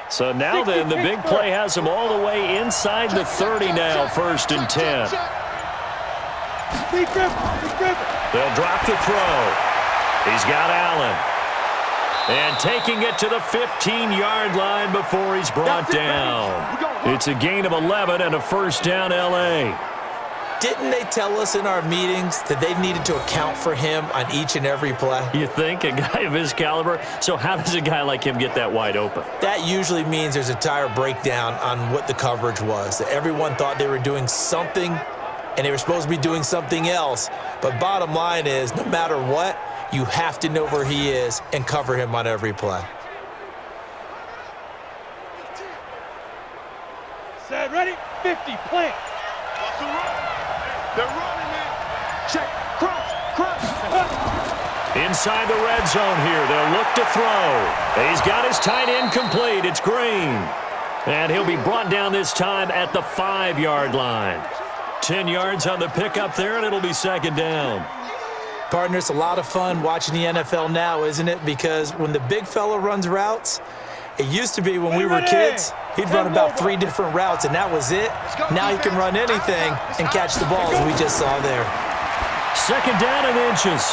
So now then, the big play has them all the way inside the 30 now, 1st and 10. They'll drop the throw. He's got Allen. And taking it to the 15-yard line before he's brought down. It's a gain of 11 and a 1st down, L.A. Didn't they tell us in our meetings that they needed to account for him on each and every play? You think? A guy of his caliber? So how does a guy like him get that wide open? That usually means there's a entire breakdown on what the coverage was. That everyone thought they were doing something, and they were supposed to be doing something else. But bottom line is, no matter what, you have to know where he is and cover him on every play. Set, ready, 50, plant. They're running, man. Check, cross. Inside the red zone here, they'll look to throw. He's got his tight end complete. It's Green. And he'll be brought down this time at the 5-yard line. 10 yards on the pickup there, and it'll be 2nd down. Partner, it's a lot of fun watching the NFL now, isn't it? Because when the big fella runs routes, it used to be when we were kids, he'd run about 3 different routes, and that was it. Now he can run anything and catch the ball, as we just saw there. 2nd down and inches.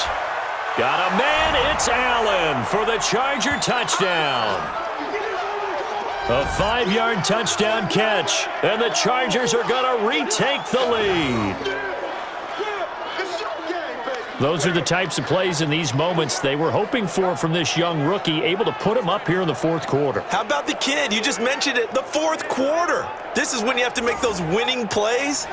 Got a man, it's Allen for the Charger touchdown. A 5-yard touchdown catch, and the Chargers are going to retake the lead. Those are the types of plays in these moments they were hoping for from this young rookie, able to put him up here in the 4th quarter. How about the kid? You just mentioned it, the 4th quarter. This is when you have to make those winning plays.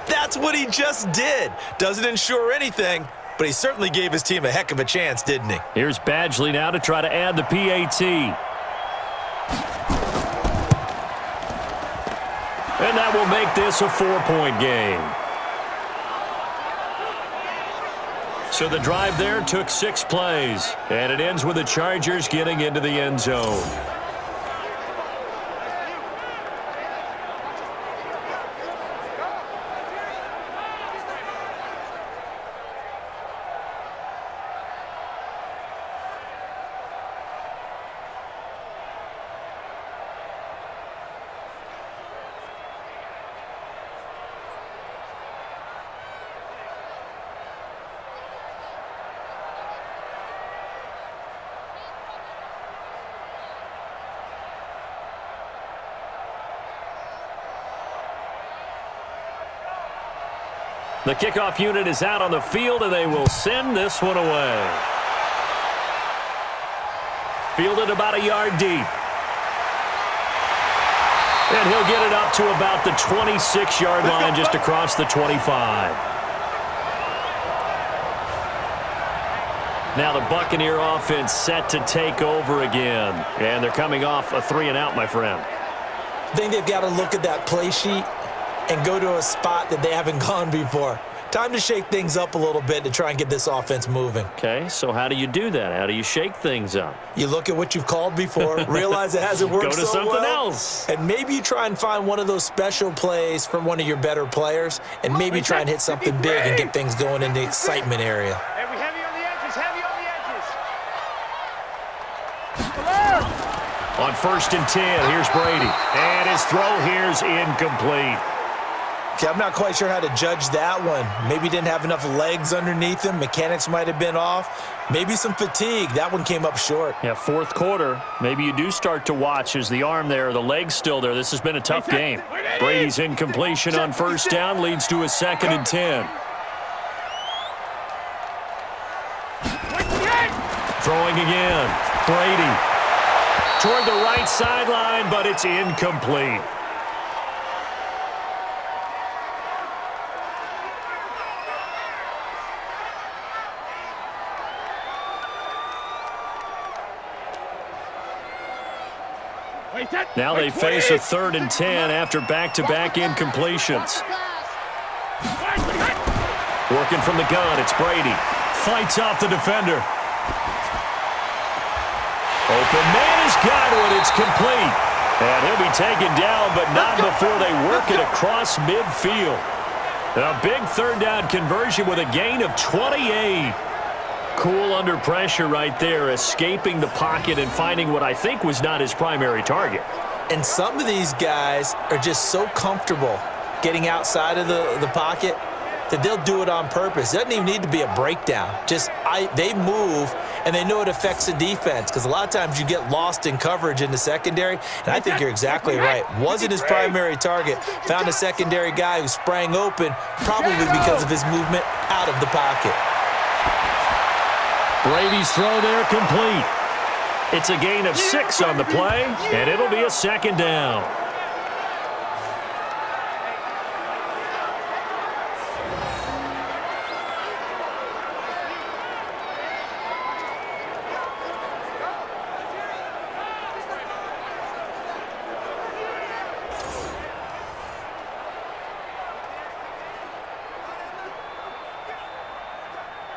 That's what he just did. Doesn't ensure anything, but he certainly gave his team a heck of a chance, didn't he? Here's Badgley now to try to add the PAT. And that will make this a 4-point game. So the drive there took 6 plays, and it ends with the Chargers getting into the end zone. The kickoff unit is out on the field, and they will send this one away. Fielded about a yard deep. And he'll get it up to about the 26-yard line, just across the 25. Now the Buccaneer offense set to take over again. And they're coming off a 3-and-out, my friend. I think they've got to look at that play sheet and go to a spot that they haven't gone before. Time to shake things up a little bit to try and get this offense moving. Okay, so how do you do that? How do you shake things up? You look at what you've called before, realize it hasn't worked so well. Go to something else. And maybe you try and find one of those special plays from one of your better players, and maybe try and hit something big and get things going in the excitement area. Heavy on the edges, heavy on the edges. On 1st and 10, here's Brady. And his throw here's incomplete. Okay, I'm not quite sure how to judge that one. Maybe he didn't have enough legs underneath him. Mechanics might have been off. Maybe some fatigue. That one came up short. Yeah, 4th quarter. Maybe you do start to watch as the arm there, the leg's still there. This has been a tough game. Brady's incompletion on 1st down leads to a 2nd and 10. Throwing again. Brady. Toward the right sideline, but it's incomplete. Now they face a 3rd and 10 after back-to-back incompletions. Working from the gun, it's Brady. Fights off the defender. Open man has got one. It's complete. And he'll be taken down, but not before they work it across midfield. A big 3rd down conversion with a gain of 28. Cool under pressure right there, escaping the pocket and finding what I think was not his primary target. And some of these guys are just so comfortable getting outside of the pocket that they'll do it on purpose. It doesn't even need to be a breakdown. They move, and they know it affects the defense, because a lot of times you get lost in coverage in the secondary, and I think you're exactly right. Wasn't his primary target. Found a secondary guy who sprang open, probably because of his movement out of the pocket. Brady's throw there complete. It's a gain of 6 on the play, and it'll be a 2nd down.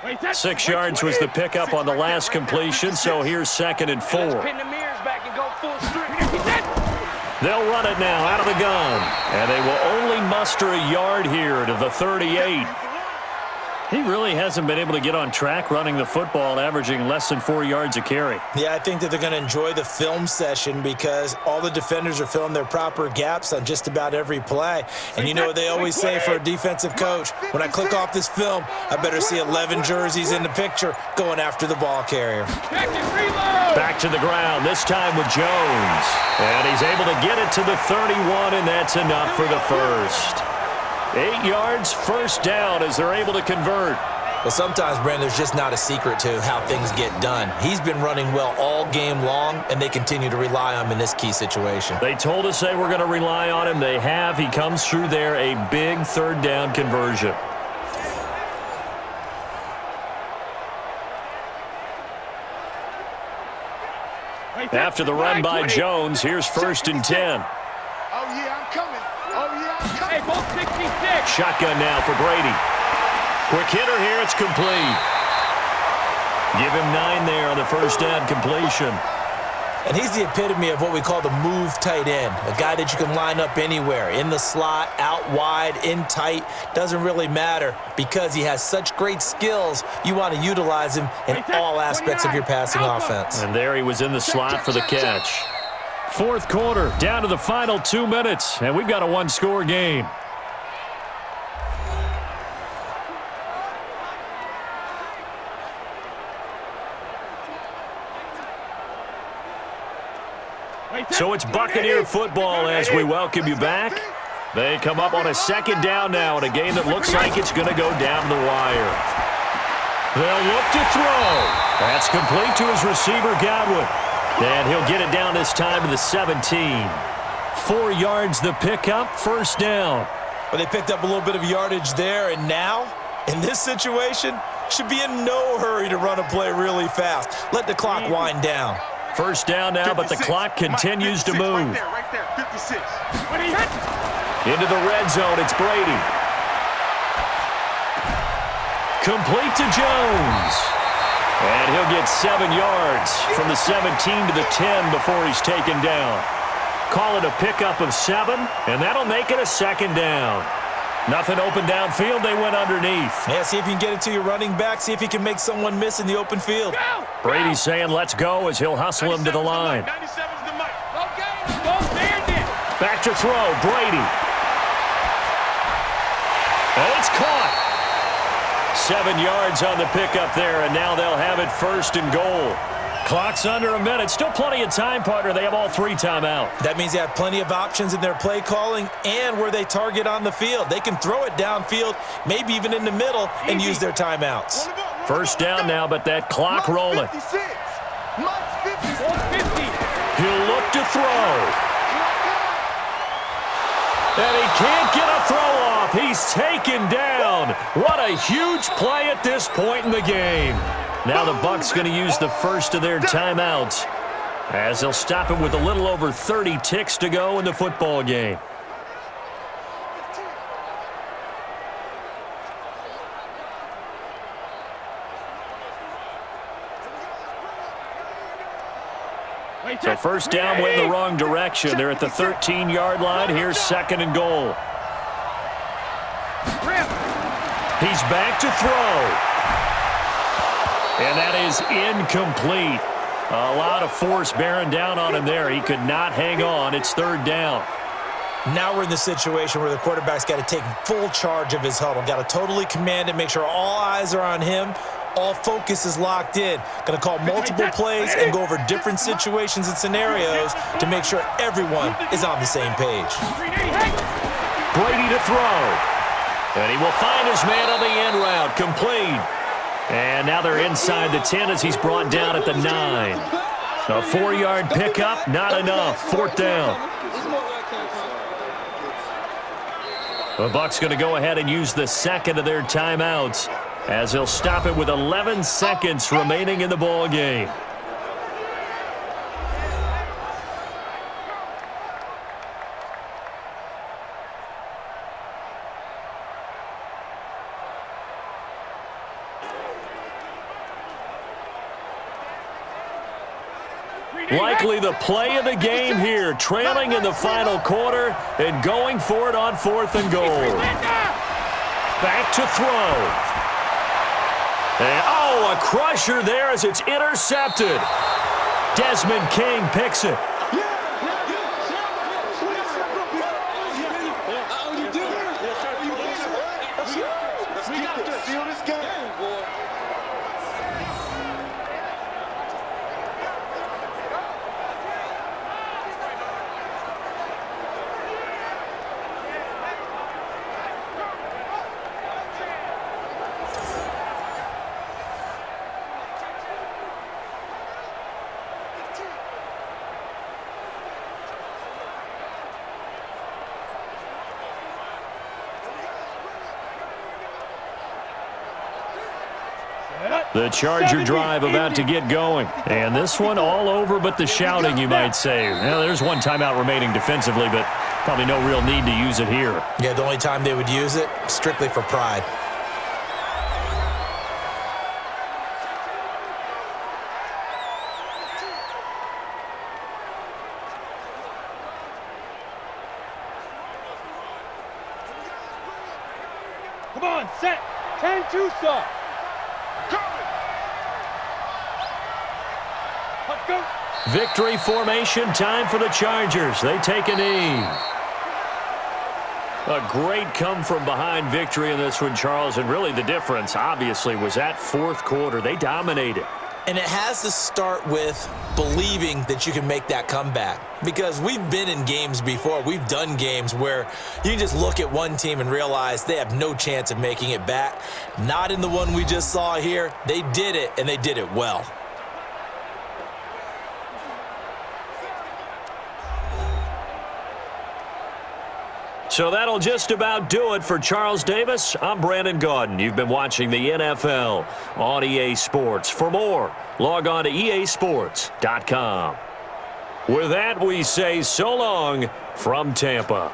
Wait, 6 yards was the pickup on the last completion, so here's 2nd and 4. Let's pin the mirrors back and go full strip. They'll run it now out of the gun, and they will only muster a yard here to the 38. He really hasn't been able to get on track running the football, averaging less than 4 yards a carry. Yeah, I think that they're going to enjoy the film session because all the defenders are filling their proper gaps on just about every play. And you know what they always say for a defensive coach? When I click off this film, I better see 11 jerseys in the picture going after the ball carrier. Back to the ground, this time with Jones. And he's able to get it to the 31, and that's enough for the first. 8 yards, 1st down as they're able to convert. Well, sometimes, Brandon, there's just not a secret to how things get done. He's been running well all game long, and they continue to rely on him in this key situation. They told us they were going to rely on him. They have. He comes through there, a big 3rd down conversion. After the run by Jones, here's 1st and 10. Oh, yeah, I'm coming. Oh, yeah, I'm coming. Hey, both 66. Shotgun now for Brady. Quick hitter here, it's complete. Give him 9 there on the 1st down completion. And he's the epitome of what we call the move tight end, a guy that you can line up anywhere, in the slot, out wide, in tight, doesn't really matter because he has such great skills. You want to utilize him in all aspects of your passing offense. And there he was in the slot for the catch. 4th quarter, down to the final 2 minutes, and we've got a 1-score game. So it's Buccaneer football as we welcome you back. They come up on a second down now in a game that looks like it's going to go down the wire. They'll look to throw. That's complete to his receiver, Godwin. And he'll get it down this time to the 17. 4 yards the pickup, first down. Well, they picked up a little bit of yardage there, and now, in this situation, should be in no hurry to run a play really fast. Let the clock wind down. First down now, but the clock continues to move. Right there, 56. Into the red zone, it's Brady. Complete to Jones. And he'll get 7 yards from the 17 to the 10 before he's taken down. Call it a pickup of 7, and that'll make it a second down. Nothing open downfield, they went underneath. Yeah, see if you can get it to your running back. See if he can make someone miss in the open field. Brady's saying let's go as he'll hustle him to the line. 97's the mic. Back to throw, Brady. And it's caught. 7 yards on the pickup there, and now they'll have it first and goal. Clock's under a minute. Still plenty of time, partner. They have all 3 timeout. That means they have plenty of options in their play calling and where they target on the field. They can throw it downfield, maybe even in the middle, and use their timeouts. First down now, but that clock rolling. 56. Mike's 50. He'll look to throw. And he can't get a throw off. He's taken down. What a huge play at this point in the game. Now the Bucs going to use the first of their timeouts as they'll stop it with a little over 30 ticks to go in the football game. So first down went in the wrong direction. They're at the 13-yard line. Here's second and goal. He's back to throw. And that is incomplete. A lot of force bearing down on him there. He could not hang on. It's third down. Now we're in the situation where the quarterback's got to take full charge of his huddle. Got to totally command it, make sure all eyes are on him. All focus is locked in. Going to call multiple plays and go over different situations and scenarios to make sure everyone is on the same page. Brady to throw. And he will find his man on the end route. Complete. And now they're inside the 10 as he's brought down at the 9. A 4-yard pickup, not enough. Fourth down. The Bucs going to go ahead and use the second of their timeouts as they'll stop it with 11 seconds remaining in the ball game. Likely the play of the game here, trailing in the final quarter and going for it on 4th and goal. Back to throw. And, oh, a crusher there as it's intercepted. Desmond King picks it. The Charger drive about to get going. And this one all over but the shouting, you might say. Well, there's one timeout remaining defensively, but probably no real need to use it here. Yeah, the only time they would use it, strictly for pride. Come on, set. 10-2, sir. Go. Victory formation time for the Chargers. They take a knee. A great come-from-behind victory in this one, Charles, and really the difference, obviously, was that fourth quarter. They dominated. And it has to start with believing that you can make that comeback. Because we've been in games before. We've done games where you just look at one team and realize they have no chance of making it back. Not in the one we just saw here. They did it, and they did it well. So that'll just about do it for Charles Davis. I'm Brandon Gaudin. You've been watching the NFL on EA Sports. For more, log on to easports.com. With that, we say so long from Tampa.